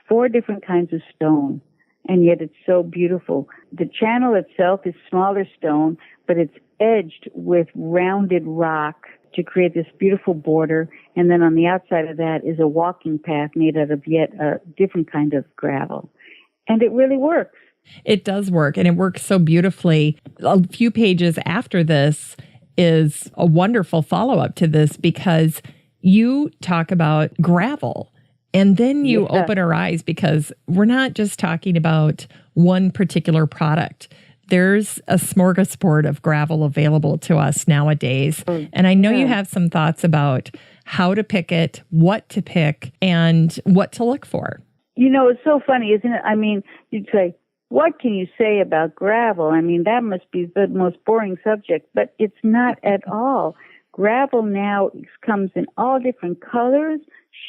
4 different kinds of stone. And yet it's so beautiful. The channel itself is smaller stone, but it's edged with rounded rock to create this beautiful border. And then on the outside of that is a walking path made out of yet a different kind of gravel. And it really works. It does work, and it works so beautifully. A few pages after this is a wonderful follow-up to this because you talk about gravel. And then you open our eyes because we're not just talking about one particular product. There's a smorgasbord of gravel available to us nowadays. And I know you have some thoughts about how to pick it, what to pick, and what to look for. It's so funny, isn't it? I mean, you'd say, what can you say about gravel? I mean, that must be the most boring subject, but it's not at all. Gravel now comes in all different colors,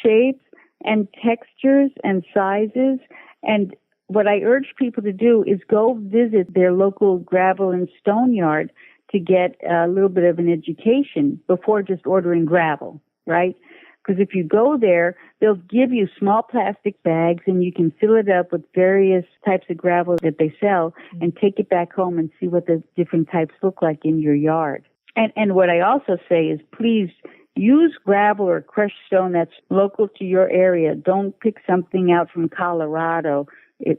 shapes, and textures and sizes. And what I urge people to do is go visit their local gravel and stone yard to get a little bit of an education before just ordering gravel, right? Because if you go there, they'll give you small plastic bags and you can fill it up with various types of gravel that they sell and take it back home and see what the different types look like in your yard. And what I also say is, please use gravel or crushed stone that's local to your area. Don't pick something out from Colorado.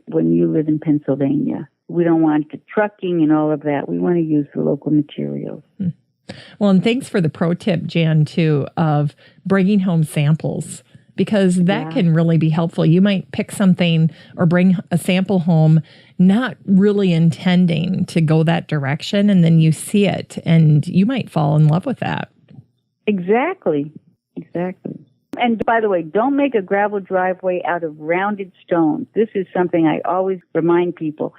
when you live in Pennsylvania. We don't want the trucking and all of that. We want to use the local materials. Well, and thanks for the pro tip, Jan, too, of bringing home samples, because that can really be helpful. You might pick something or bring a sample home, not really intending to go that direction, and then you see it, and you might fall in love with that. Exactly. And by the way, don't make a gravel driveway out of rounded stones. This is something I always remind people.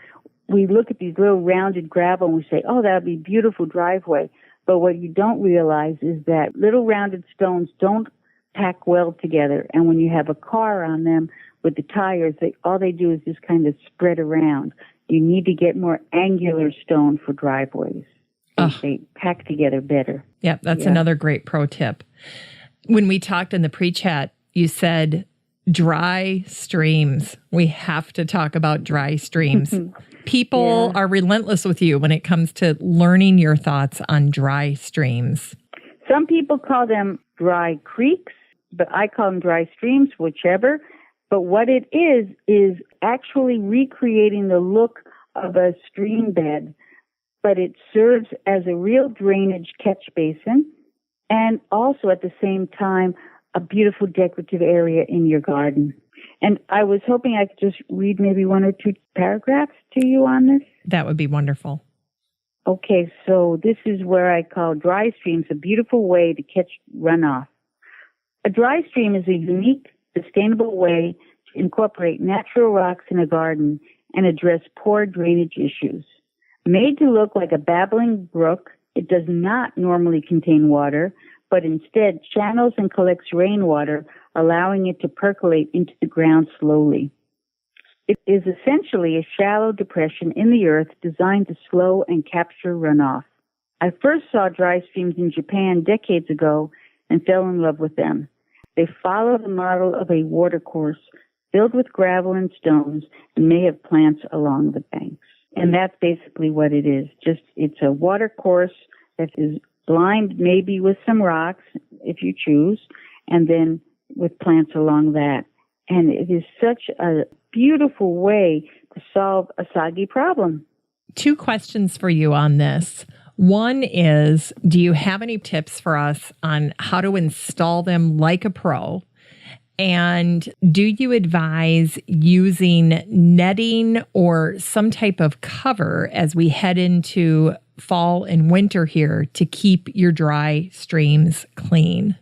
We look at these little rounded gravel and we say, oh, that would be a beautiful driveway. But what you don't realize is that little rounded stones don't pack well together. And when you have a car on them with the tires, all they do is just kind of spread around. You need to get more angular stone for driveways. They pack together better. Yeah, that's another great pro tip. When we talked in the pre-chat, you said dry streams. We have to talk about dry streams. People are relentless with you when it comes to learning your thoughts on dry streams. Some people call them dry creeks, but I call them dry streams, whichever. But what it is actually recreating the look of a stream bed, but it serves as a real drainage catch basin and also at the same time a beautiful decorative area in your garden. And I was hoping I could just read maybe one or two paragraphs to you on this. That would be wonderful. Okay, so this is where I call dry streams a beautiful way to catch runoff. A dry stream is a unique, sustainable way to incorporate natural rocks in a garden and address poor drainage issues. Made to look like a babbling brook, it does not normally contain water, but instead channels and collects rainwater, allowing it to percolate into the ground slowly. It is essentially a shallow depression in the earth designed to slow and capture runoff. I first saw dry streams in Japan decades ago and fell in love with them. They follow the model of a watercourse filled with gravel and stones and may have plants along the banks. And that's basically what it is. It's a watercourse that is lined maybe with some rocks, if you choose, and then with plants along that. And it is such a beautiful way to solve a soggy problem. Two questions for you on this. One is, do you have any tips for us on how to install them like a pro? And do you advise using netting or some type of cover as we head into fall and winter here to keep your dry streams clean?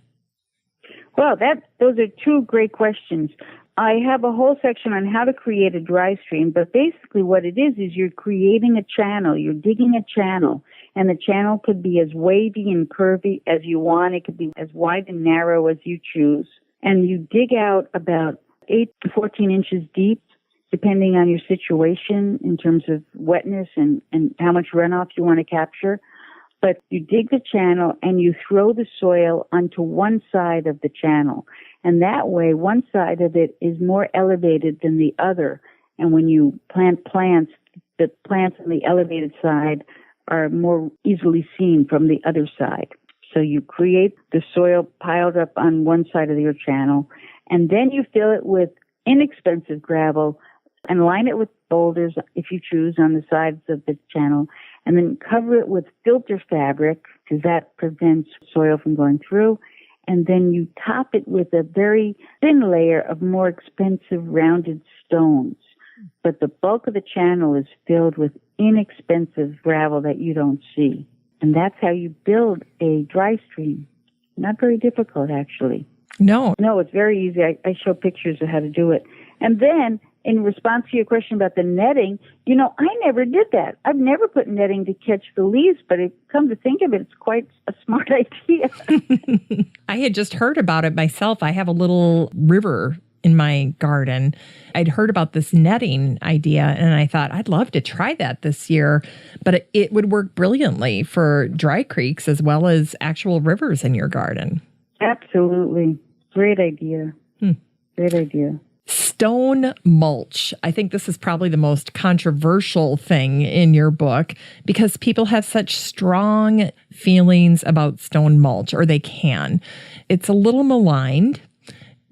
Well, those are two great questions. I have a whole section on how to create a dry stream, but basically what it is you're creating a channel. You're digging a channel, and the channel could be as wavy and curvy as you want. It could be as wide and narrow as you choose. And you dig out about 8 to 14 inches deep, depending on your situation in terms of wetness and how much runoff you want to capture. But you dig the channel and you throw the soil onto one side of the channel. And that way, one side of it is more elevated than the other. And when you plant plants, the plants on the elevated side are more easily seen from the other side. So you create the soil piled up on one side of your channel, and then you fill it with inexpensive gravel and line it with boulders, if you choose, on the sides of the channel, and then cover it with filter fabric, because that prevents soil from going through. And then you top it with a very thin layer of more expensive rounded stones. But the bulk of the channel is filled with inexpensive gravel that you don't see. And that's how you build a dry stream. Not very difficult, actually. No, it's very easy. I show pictures of how to do it. And then, in response to your question about the netting, I never did that. I've never put netting to catch the leaves, but come to think of it, it's quite a smart idea. I had just heard about it myself. I have a little river in my garden. I'd heard about this netting idea, and I thought I'd love to try that this year, but it would work brilliantly for dry creeks as well as actual rivers in your garden. Absolutely. Great idea. Great idea. Stone mulch. I think this is probably the most controversial thing in your book because people have such strong feelings about stone mulch, or they can. It's a little maligned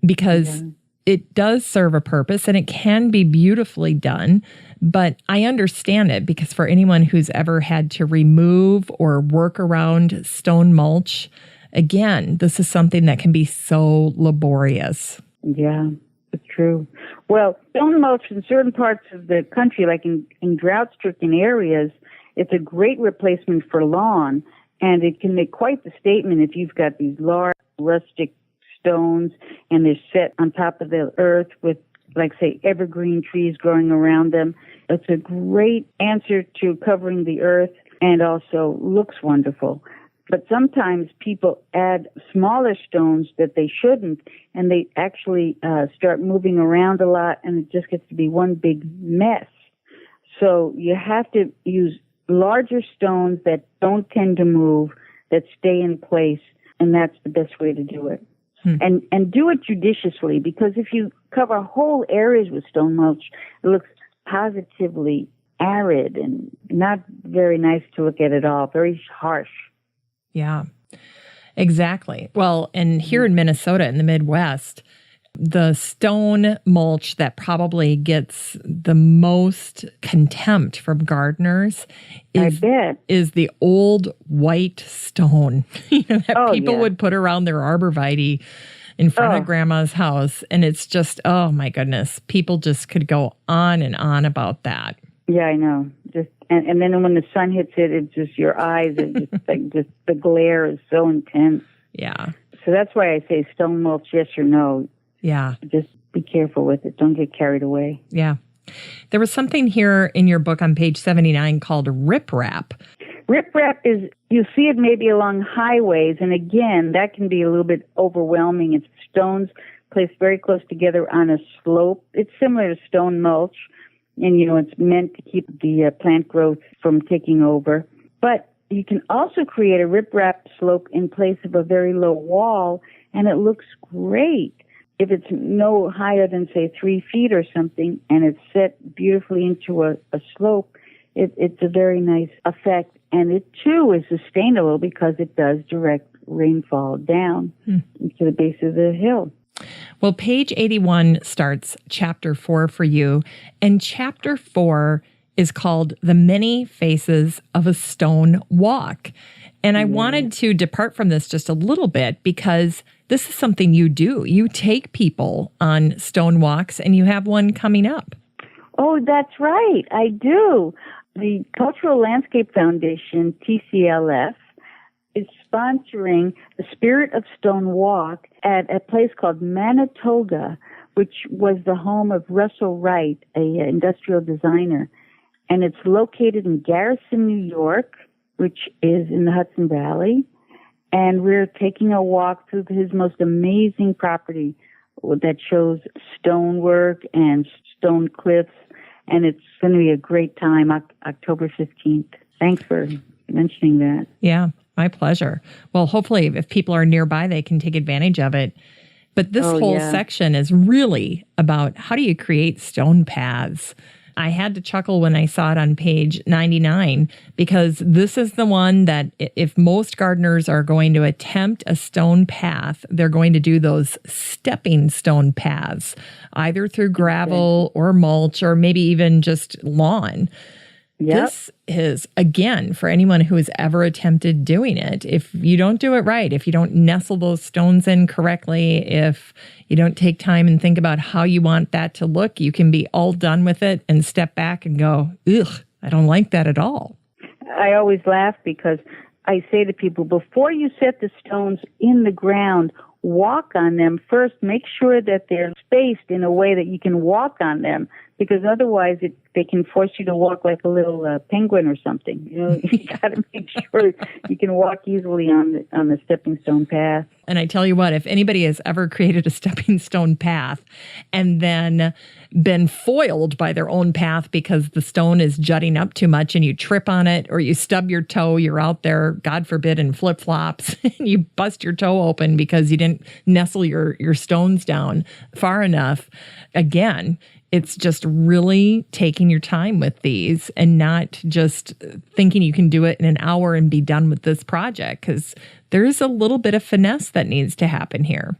because it does serve a purpose and it can be beautifully done. But I understand it because for anyone who's ever had to remove or work around stone mulch, again, this is something that can be so laborious. Yeah, it's true. Well, stone mulch in certain parts of the country, like in drought-stricken areas, it's a great replacement for lawn, and it can make quite the statement if you've got these large rustic stones and they're set on top of the earth with, like, say, evergreen trees growing around them. It's a great answer to covering the earth and also looks wonderful. But sometimes people add smaller stones that they shouldn't, and they actually start moving around a lot, and it just gets to be one big mess. So you have to use larger stones that don't tend to move, that stay in place, and that's the best way to do it. And do it judiciously, because if you cover whole areas with stone mulch, it looks positively arid and not very nice to look at all, very harsh. Yeah, exactly. Well, and here in Minnesota, in the Midwest, the stone mulch that probably gets the most contempt from gardeners is the old white stone that people would put around their arborvitae in front of grandma's house. And it's just, oh my goodness, people just could go on and on about that. Yeah, I know. And then when the sun hits it, it's just your eyes are just like the glare is so intense. Yeah. So that's why I say stone mulch, yes or no. Yeah. Just be careful with it. Don't get carried away. Yeah. There was something here in your book on page 79 called riprap. Riprap is, you see it maybe along highways, and again, that can be a little bit overwhelming. It's stones placed very close together on a slope. It's similar to stone mulch, and, it's meant to keep the plant growth from taking over. But you can also create a riprap slope in place of a very low wall, and it looks great. If it's no higher than, say, 3 feet or something, and it's set beautifully into a slope, it's a very nice effect. And it, too, is sustainable because it does direct rainfall down to the base of the hill. Well, page 81 starts chapter 4 for you, and chapter 4 is called The Many Faces of a Stone Walk. And I wanted to depart from this just a little bit because this is something you do. You take people on stone walks, and you have one coming up. Oh, that's right. I do. The Cultural Landscape Foundation, TCLF, is sponsoring the Spirit of Stone Walk at a place called Manitoga, which was the home of Russell Wright, an industrial designer. And it's located in Garrison, New York, which is in the Hudson Valley. And we're taking a walk through his most amazing property that shows stonework and stone cliffs. And it's going to be a great time, October 15th. Thanks for mentioning that. Yeah, my pleasure. Well, hopefully, if people are nearby, they can take advantage of it. But this whole section is really about how do you create stone paths. I had to chuckle when I saw it on page 99 because this is the one that if most gardeners are going to attempt a stone path, they're going to do those stepping stone paths, either through gravel or mulch or maybe even just lawn. Yep. This is, again, for anyone who has ever attempted doing it, if you don't do it right, if you don't nestle those stones in correctly, if you don't take time and think about how you want that to look, you can be all done with it and step back and go, ugh, I don't like that at all. I always laugh because I say to people, before you set the stones in the ground, walk on them first. Make sure that they're spaced in a way that you can walk on them, because otherwise they can force you to walk like a little penguin or something. You got to make sure you can walk easily on the stepping stone path. And I tell you what, if anybody has ever created a stepping stone path and then been foiled by their own path because the stone is jutting up too much and you trip on it or you stub your toe, you're out there, God forbid, in flip-flops, and you bust your toe open because you didn't nestle your stones down far enough. Again, it's just really taking your time with these and not just thinking you can do it in an hour and be done with this project, because there is a little bit of finesse that needs to happen here.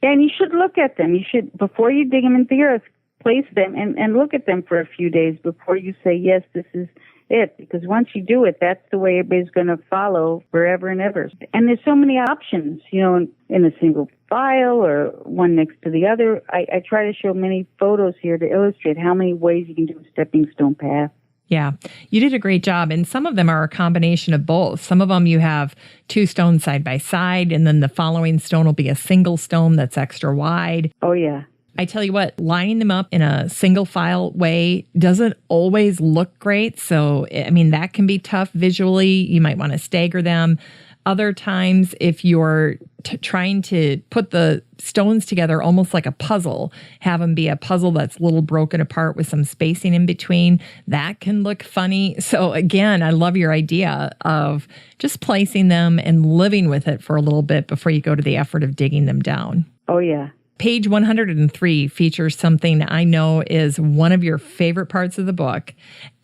And you should look at them. You should, before you dig them into the earth, place them and look at them for a few days before you say, yes, this is it. Because once you do it, that's the way everybody's going to follow forever and ever. And there's so many options, in a single file or one next to the other. I try to show many photos here to illustrate how many ways you can do a stepping stone path. Yeah, you did a great job. And some of them are a combination of both. Some of them you have two stones side by side, and then the following stone will be a single stone that's extra wide. Oh, yeah. I tell you what, lining them up in a single file way doesn't always look great. So, that can be tough visually. You might want to stagger them. Other times, if you're trying to put the stones together almost like a puzzle, have them be a puzzle that's a little broken apart with some spacing in between, that can look funny. So again, I love your idea of just placing them and living with it for a little bit before you go to the effort of digging them down. Oh, yeah. Page 103 features something I know is one of your favorite parts of the book.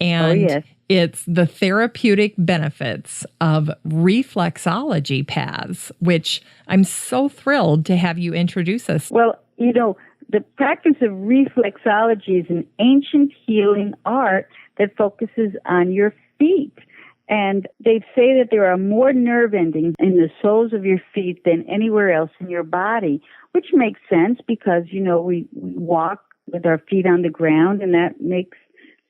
And yes. It's the therapeutic benefits of reflexology paths, which I'm so thrilled to have you introduce us. Well, the practice of reflexology is an ancient healing art that focuses on your feet. And they say that there are more nerve endings in the soles of your feet than anywhere else in your body, which makes sense because, we walk with our feet on the ground, and that makes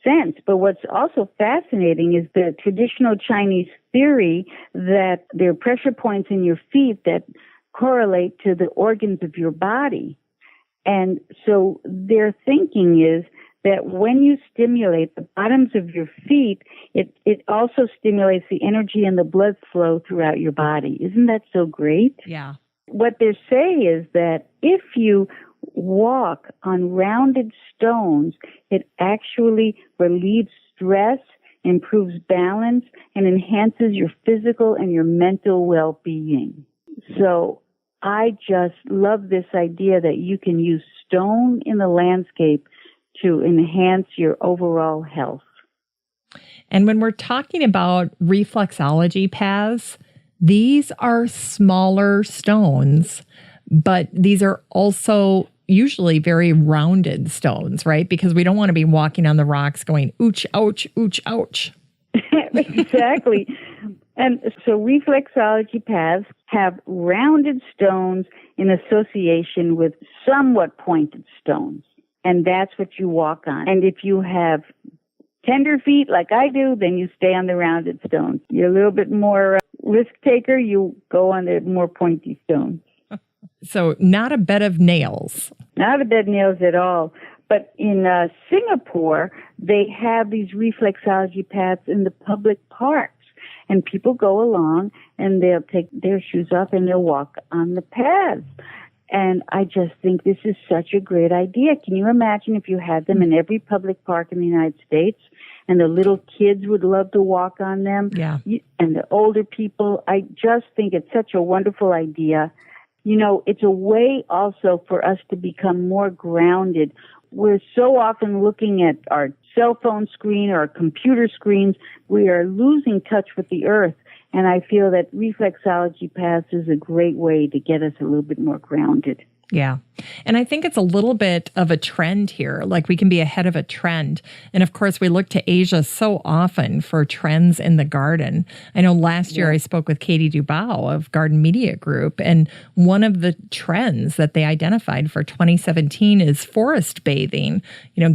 sense. But what's also fascinating is the traditional Chinese theory that there are pressure points in your feet that correlate to the organs of your body. And so their thinking is that when you stimulate the bottoms of your feet, it also stimulates the energy and the blood flow throughout your body. Isn't that so great? Yeah. What they say is that if you walk on rounded stones, it actually relieves stress, improves balance, and enhances your physical and your mental well-being. So I just love this idea that you can use stone in the landscape to enhance your overall health. And when we're talking about reflexology paths, these are smaller stones, but these are also usually very rounded stones, right? Because we don't want to be walking on the rocks going, ooch, ouch, ooch, ouch. Exactly. And so reflexology paths have rounded stones in association with somewhat pointed stones. And that's what you walk on. And if you have tender feet like I do, then you stay on the rounded stones. You're a little bit more risk taker, you go on the more pointy stones. So not a bed of nails. Not a bed of nails at all. But in Singapore, they have these reflexology paths in the public parks. And people go along and they'll take their shoes off and they'll walk on the paths. And I just think this is such a great idea. Can you imagine if you had them in every public park in the United States and the little kids would love to walk on them? Yeah. And the older people, I just think it's such a wonderful idea. It's a way also for us to become more grounded. We're so often looking at our cell phone screen or our computer screens. We are losing touch with the earth. And I feel that reflexology paths is a great way to get us a little bit more grounded. Yeah. And I think it's a little bit of a trend here. Like we can be ahead of a trend. And of course, we look to Asia so often for trends in the garden. I know last year I spoke with Katie Dubow of Garden Media Group. And one of the trends that they identified for 2017 is forest bathing,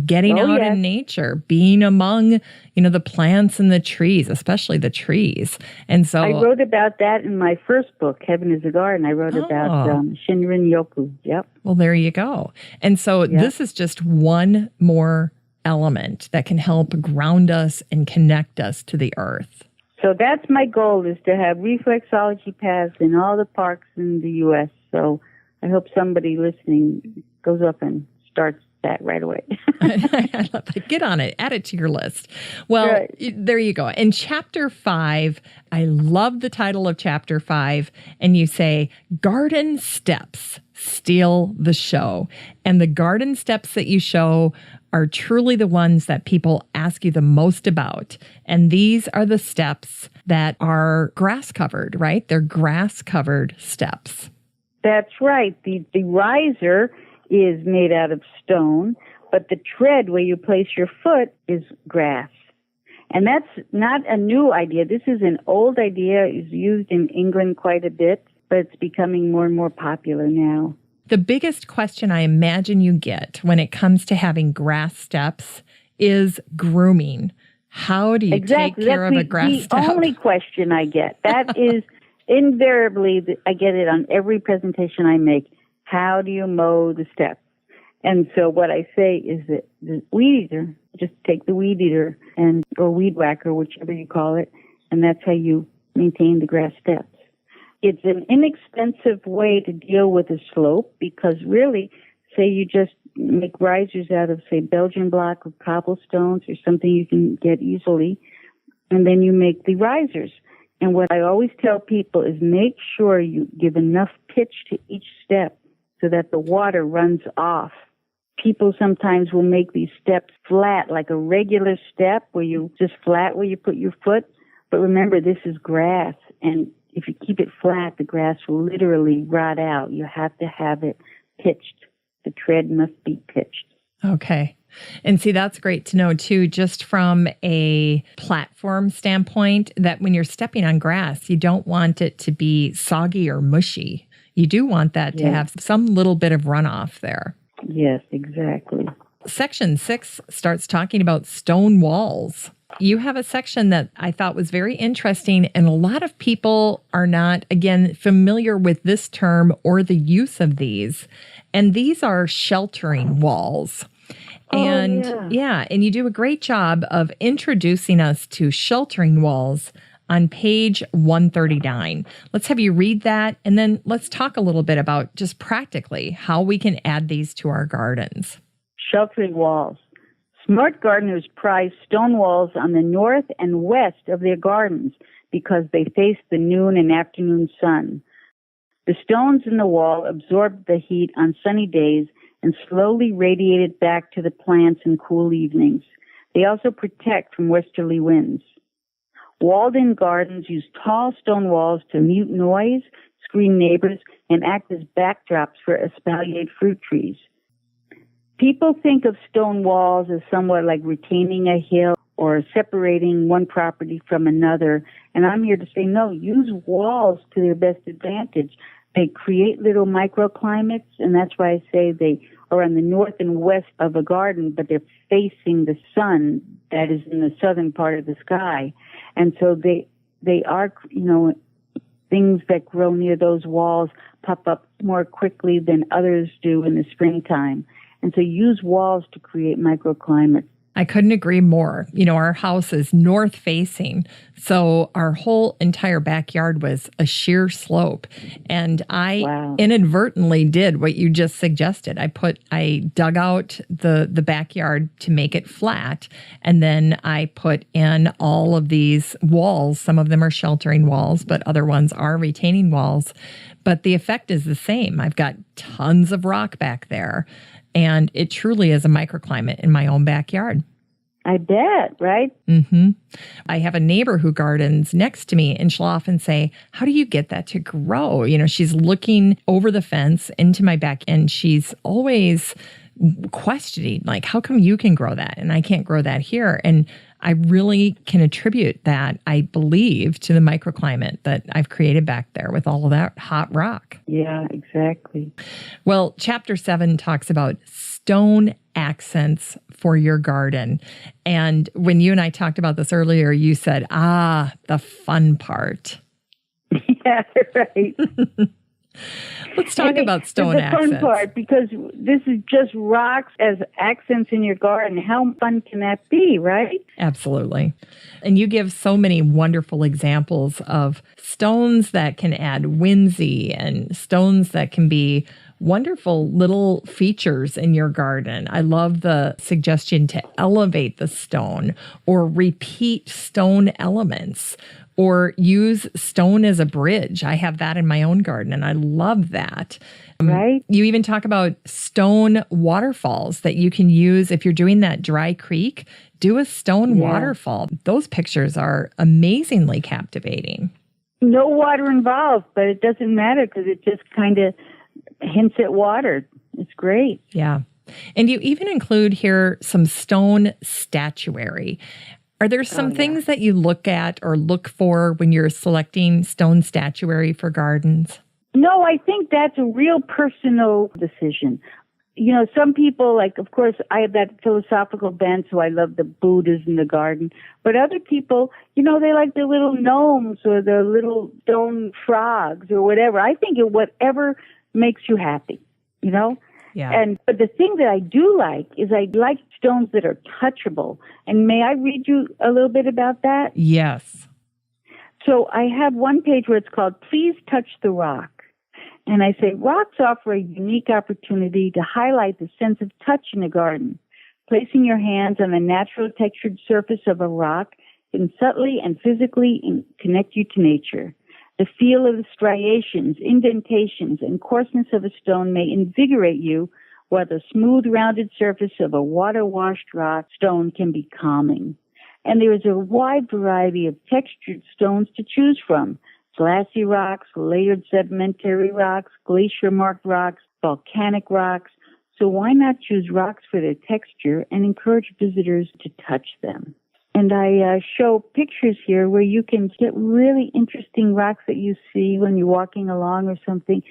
getting out in nature, being among, the plants and the trees, especially the trees. And so I wrote about that in my first book, Heaven is a Garden. I wrote about Shinrin Yoku. Yep. Well, there you go. And so this is just one more element that can help ground us and connect us to the earth. So that's my goal, is to have reflexology paths in all the parks in the U.S. So I hope somebody listening goes up and starts that right away. I love that. Get on it. Add it to your list. Well, there you go. In Chapter 5, I love the title of Chapter 5, and you say, Garden Steps Steal the Show. And the garden steps that you show are truly the ones that people ask you the most about. And these are the steps that are grass covered, right? They're grass covered steps. That's right. The riser is made out of stone, but the tread where you place your foot is grass. And that's not a new idea. This is an old idea. It's used in England quite a bit, but it's becoming more and more popular now. The biggest question I imagine you get when it comes to having grass steps is grooming. How do you take care of a grass step? The only question I get. That is invariably, I get it on every presentation I make. How do you mow the steps? And so what I say is that the weed eater, just take the weed eater or weed whacker, whichever you call it, and that's how you maintain the grass steps. It's an inexpensive way to deal with a slope because really, say you just make risers out of, say, Belgian block or cobblestones or something you can get easily, and then you make the risers. And what I always tell people is make sure you give enough pitch to each step so that the water runs off. People sometimes will make these steps flat, like a regular step where you just flat where you put your foot. But remember, this is grass, and if you keep it flat, the grass will literally rot out. You have to have it pitched. The tread must be pitched. Okay. And see, that's great to know too, just from a platform standpoint, that when you're stepping on grass, you don't want it to be soggy or mushy. You do want that to have some little bit of runoff there. Yes, exactly. Section 6 starts talking about stone walls. You have a section that I thought was very interesting, and a lot of people are not, again, familiar with this term or the use of these. And these are sheltering walls. And and you do a great job of introducing us to sheltering walls on page 139. Let's have you read that, and then let's talk a little bit about just practically how we can add these to our gardens. Sheltering walls. Smart gardeners prize stone walls on the north and west of their gardens because they face the noon and afternoon sun. The stones in the wall absorb the heat on sunny days and slowly radiate it back to the plants in cool evenings. They also protect from westerly winds. Walled-in gardens use tall stone walls to mute noise, screen neighbors, and act as backdrops for espaliered fruit trees. People think of stone walls as somewhat like retaining a hill or separating one property from another. And I'm here to say, no, use walls to their best advantage. They create little microclimates, and that's why I say they are on the north and west of a garden, but they're facing the sun that is in the southern part of the sky. And so they are, things that grow near those walls pop up more quickly than others do in the springtime. And so use walls to create microclimates. I couldn't agree more. Our house is north facing, so our whole entire backyard was a sheer slope. And I inadvertently did what you just suggested. I dug out the backyard to make it flat, and then I put in all of these walls. Some of them are sheltering walls, but other ones are retaining walls. But the effect is the same. I've got tons of rock back there. And it truly is a microclimate in my own backyard. I bet, right? Mm-hmm. I have a neighbor who gardens next to me, and she'll often say, how do you get that to grow? She's looking over the fence into my back, and she's always questioning, like, how come you can grow that and I can't grow that here? And I really can attribute that, I believe, to the microclimate that I've created back there with all of that hot rock. Yeah, exactly. Well, chapter 7 talks about stone accents for your garden. And when you and I talked about this earlier, you said, the fun part. Yeah, right. Let's talk about stone accents. The fun part, because this is just rocks as accents in your garden. How fun can that be, right? Absolutely. And you give so many wonderful examples of stones that can add whimsy and stones that can be wonderful little features in your garden. I love the suggestion to elevate the stone or repeat stone elements, or use stone as a bridge. I have that in my own garden, and I love that. Right. You even talk about stone waterfalls that you can use if you're doing that dry creek. Do a stone waterfall. Those pictures are amazingly captivating. No water involved, but it doesn't matter because it just kind of hints at water. It's great. Yeah. And you even include here some stone statuary. Are there some things that you look at or look for when you're selecting stone statuary for gardens? No, I think that's a real personal decision. You know, some people, like, of course, I have that philosophical bent, so I love the Buddhas in the garden. But other people, you know, they like the little gnomes or the little stone frogs or whatever. I think it whatever makes you happy, you know? Yeah. But the thing that I do like is I like stones that are touchable. And may I read you a little bit about that? Yes. So I have one page where it's called Please Touch the Rock. And I say, rocks offer a unique opportunity to highlight the sense of touch in a garden. Placing your hands on the natural textured surface of a rock can subtly and physically connect you to nature. The feel of the striations, indentations, and coarseness of a stone may invigorate you, while the smooth, rounded surface of a water-washed rock stone can be calming. And there is a wide variety of textured stones to choose from. Glassy rocks, layered sedimentary rocks, glacier-marked rocks, volcanic rocks. So why not choose rocks for their texture and encourage visitors to touch them? And I show pictures here where you can get really interesting rocks that you see when you're walking along or something,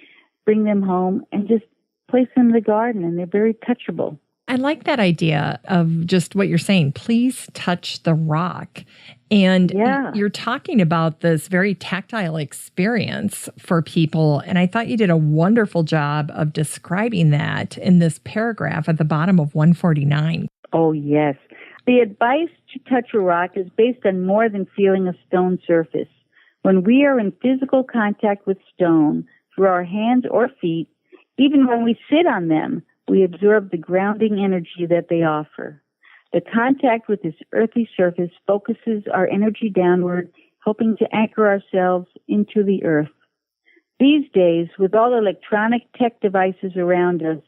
bring them home and just place them in the garden, and they're very touchable. I like that idea of just what you're saying. Please touch the rock. And you're talking about this very tactile experience for people. And I thought you did a wonderful job of describing that in this paragraph at the bottom of 149. Oh, yes. The advice to touch a rock is based on more than feeling a stone surface. When we are in physical contact with stone through our hands or feet, even when we sit on them, we absorb the grounding energy that they offer. The contact with this earthy surface focuses our energy downward, helping to anchor ourselves into the earth. These days, with all electronic tech devices around us,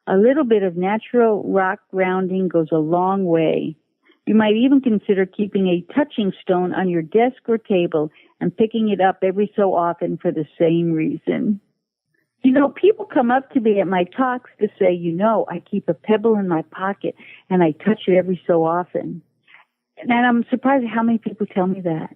a little bit of natural rock grounding goes a long way. You might even consider keeping a touching stone on your desk or table and picking it up every so often for the same reason. You know, people come up to me at my talks to say, you know, I keep a pebble in my pocket and I touch it every so often. And I'm surprised at how many people tell me that.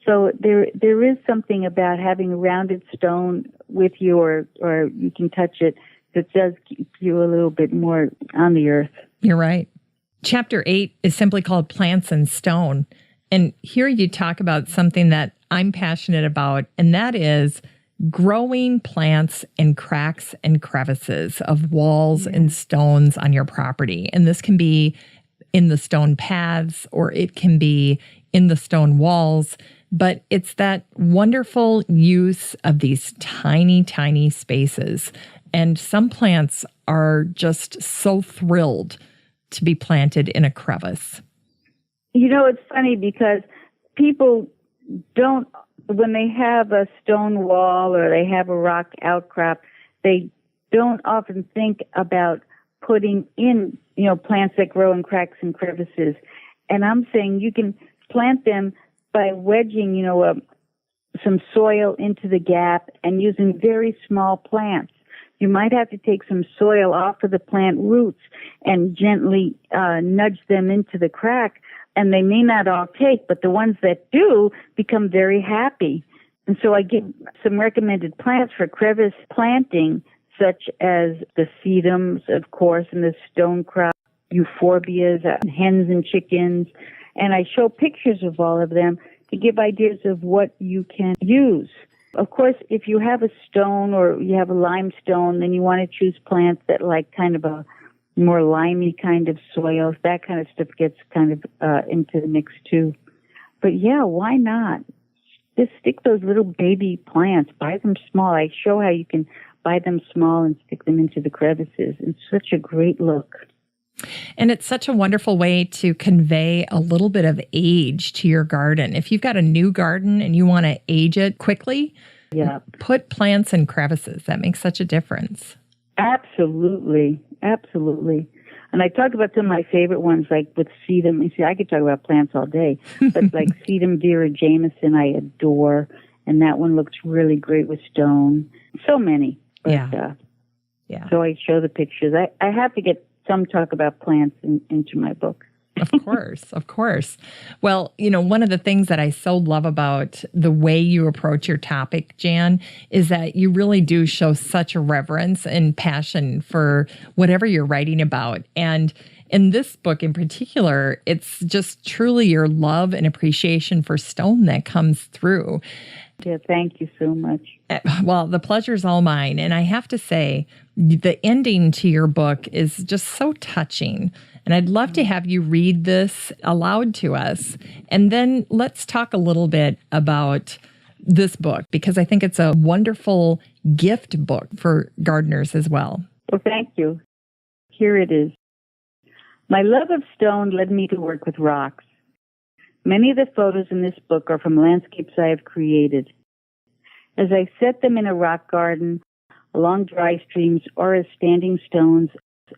So there is something about having a rounded stone with you or you can touch it that does keep you a little bit more on the earth. You're right. Chapter 8 is simply called Plants and Stone. And here you talk about something that I'm passionate about, and that is growing plants in cracks and crevices of walls and stones on your property. And this can be in the stone paths or it can be in the stone walls. But it's that wonderful use of these tiny, tiny spaces. And some plants are just so thrilled to be planted in a crevice. You know, it's funny because people don't, when they have a stone wall or they have a rock outcrop, they don't often think about putting in, you know, plants that grow in cracks and crevices. And I'm saying you can plant them by wedging, you know, some soil into the gap and using very small plants. You might have to take some soil off of the plant roots and gently nudge them into the crack. And they may not all take, but the ones that do become very happy. And so I give some recommended plants for crevice planting, such as the sedums, of course, and the stonecrop, euphorbias, hens and chickens. And I show pictures of all of them to give ideas of what you can use. Of course, if you have a stone or you have a limestone, then you want to choose plants that like kind of a more limey kind of soils. That kind of stuff gets kind of into the mix too. But yeah, why not? Just stick those little baby plants. Buy them small. I show how you can buy them small and stick them into the crevices. It's such a great look. And it's such a wonderful way to convey a little bit of age to your garden. If you've got a new garden and you want to age it quickly, put plants in crevices. That makes such a difference. Absolutely. Absolutely. And I talk about some of my favorite ones, like with sedum. You see, I could talk about plants all day, but like sedum Vera Jameson, I adore. And that one looks really great with stone. So many. But, Yeah. So I show the pictures. I have to get some talk about plants into my book. Of course, of course. Well, one of the things that I so love about the way you approach your topic, Jan, is that you really do show such a reverence and passion for whatever you're writing about. And in this book in particular, it's just truly your love and appreciation for stone that comes through. Yeah, thank you so much. Well, the pleasure's all mine. And I have to say, the ending to your book is just so touching. And I'd love to have you read this aloud to us. And then let's talk a little bit about this book, because I think it's a wonderful gift book for gardeners as well. Well, thank you. Here it is. My love of stone led me to work with rocks. Many of the photos in this book are from landscapes I have created. As I set them in a rock garden, along dry streams, or as standing stones,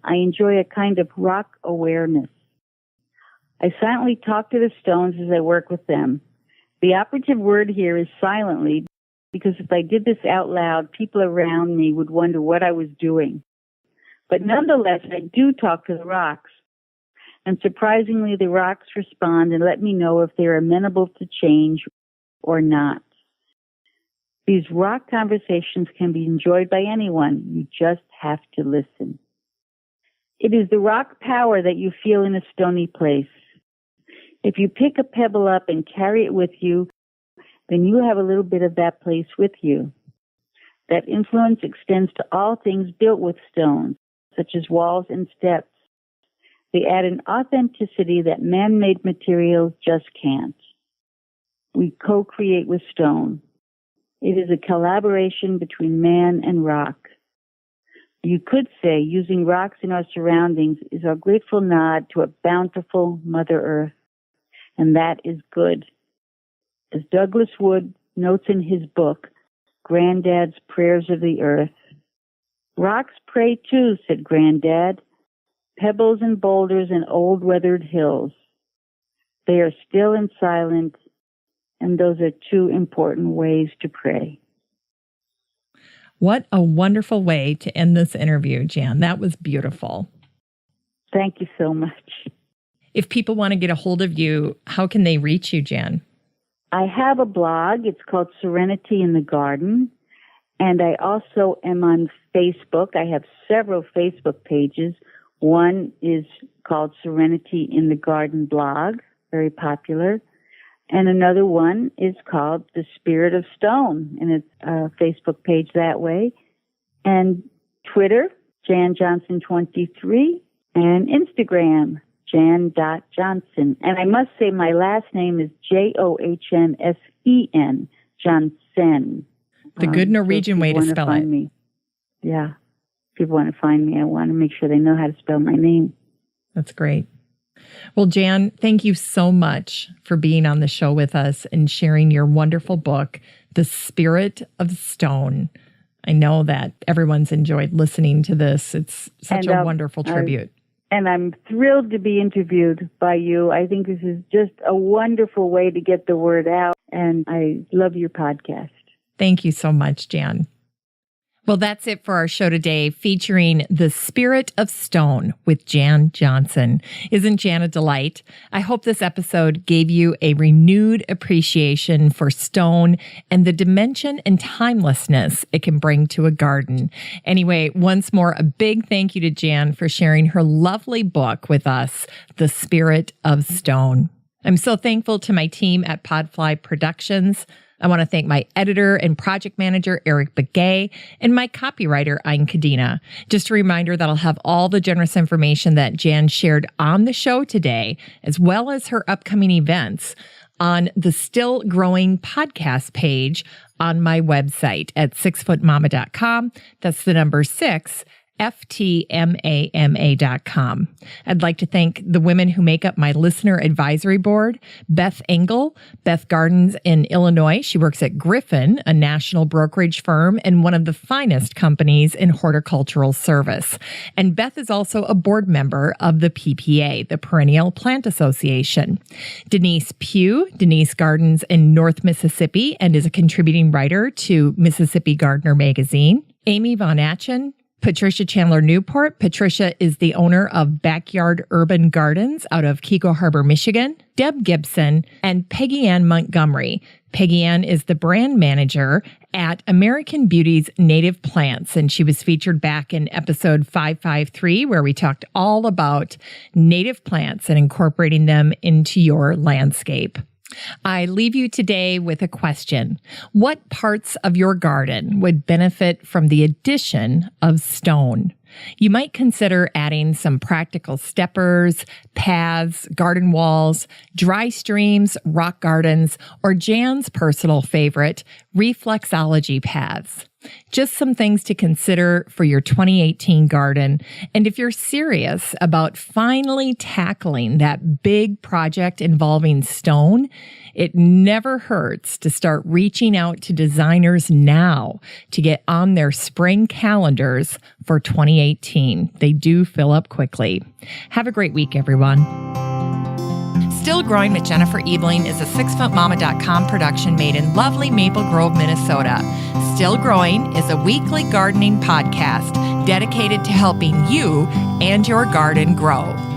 I enjoy a kind of rock awareness. I silently talk to the stones as I work with them. The operative word here is silently, because if I did this out loud, people around me would wonder what I was doing. But nonetheless, I do talk to the rocks. And surprisingly, the rocks respond and let me know if they're amenable to change or not. These rock conversations can be enjoyed by anyone. You just have to listen. It is the rock power that you feel in a stony place. If you pick a pebble up and carry it with you, then you have a little bit of that place with you. That influence extends to all things built with stones, such as walls and steps. They add an authenticity that man-made materials just can't. We co-create with stone. It is a collaboration between man and rock. You could say using rocks in our surroundings is our grateful nod to a bountiful Mother Earth. And that is good. As Douglas Wood notes in his book, Granddad's Prayers of the Earth, rocks pray too, said Granddad. Pebbles and boulders and old weathered hills. They are still and silent, and those are two important ways to pray. What a wonderful way to end this interview, Jan. That was beautiful. Thank you so much. If people want to get a hold of you, how can they reach you, Jan? I have a blog. It's called Serenity in the Garden. And I also am on Facebook. I have several Facebook pages. One is called Serenity in the Garden blog, very popular. And another one is called The Spirit of Stone, and it's a Facebook page that way. And Twitter, Jan Johnsen 23, and Instagram, Jan.Johnsen. And I must say my last name is Johnssen, Johnsen. The good Norwegian way to spell it. Me. Yeah. If people want to find me, I want to make sure they know how to spell my name. That's great. Well, Jan, thank you so much for being on the show with us and sharing your wonderful book, The Spirit of Stone. I know that everyone's enjoyed listening to this. It's such a wonderful tribute. And I'm thrilled to be interviewed by you. I think this is just a wonderful way to get the word out, and I love your podcast. Thank you so much, Jan. Well, that's it for our show today, featuring The Spirit of Stone with Jan Johnsen. Isn't Jan a delight? I hope this episode gave you a renewed appreciation for stone and the dimension and timelessness it can bring to a garden. Anyway, once more, a big thank you to Jan for sharing her lovely book with us, The Spirit of Stone. I'm so thankful to my team at Podfly Productions. I want to thank my editor and project manager, Eric Begay, and my copywriter, Ayn Kadena. Just a reminder that I'll have all the generous information that Jan shared on the show today, as well as her upcoming events, on the Still Growing podcast page on my website at 6footmama.com. That's the number 6, FTMAMA.com. I'd like to thank the women who make up my listener advisory board, Beth Engel. Beth Gardens in Illinois. She works at Griffin, a national brokerage firm and one of the finest companies in horticultural service. And Beth is also a board member of the PPA, the Perennial Plant Association. Denise Pugh. Denise Gardens in North Mississippi and is a contributing writer to Mississippi Gardener magazine. Amy Von Atchen, Patricia Chandler Newport. Patricia is the owner of Backyard Urban Gardens out of Kego Harbor, Michigan. Deb Gibson and Peggy Ann Montgomery. Peggy Ann is the brand manager at American Beauty's Native Plants, and she was featured back in episode 553, where we talked all about native plants and incorporating them into your landscape. I leave you today with a question. What parts of your garden would benefit from the addition of stone? You might consider adding some practical steppers, paths, garden walls, dry streams, rock gardens, or Jan's personal favorite, reflexology paths. Just some things to consider for your 2018 garden. And if you're serious about finally tackling that big project involving stone, it never hurts to start reaching out to designers now to get on their spring calendars for 2018. They do fill up quickly. Have a great week, everyone. Still Growing with Jennifer Ebling is a 6footmama.com production made in lovely Maple Grove, Minnesota. Still Growing is a weekly gardening podcast dedicated to helping you and your garden grow.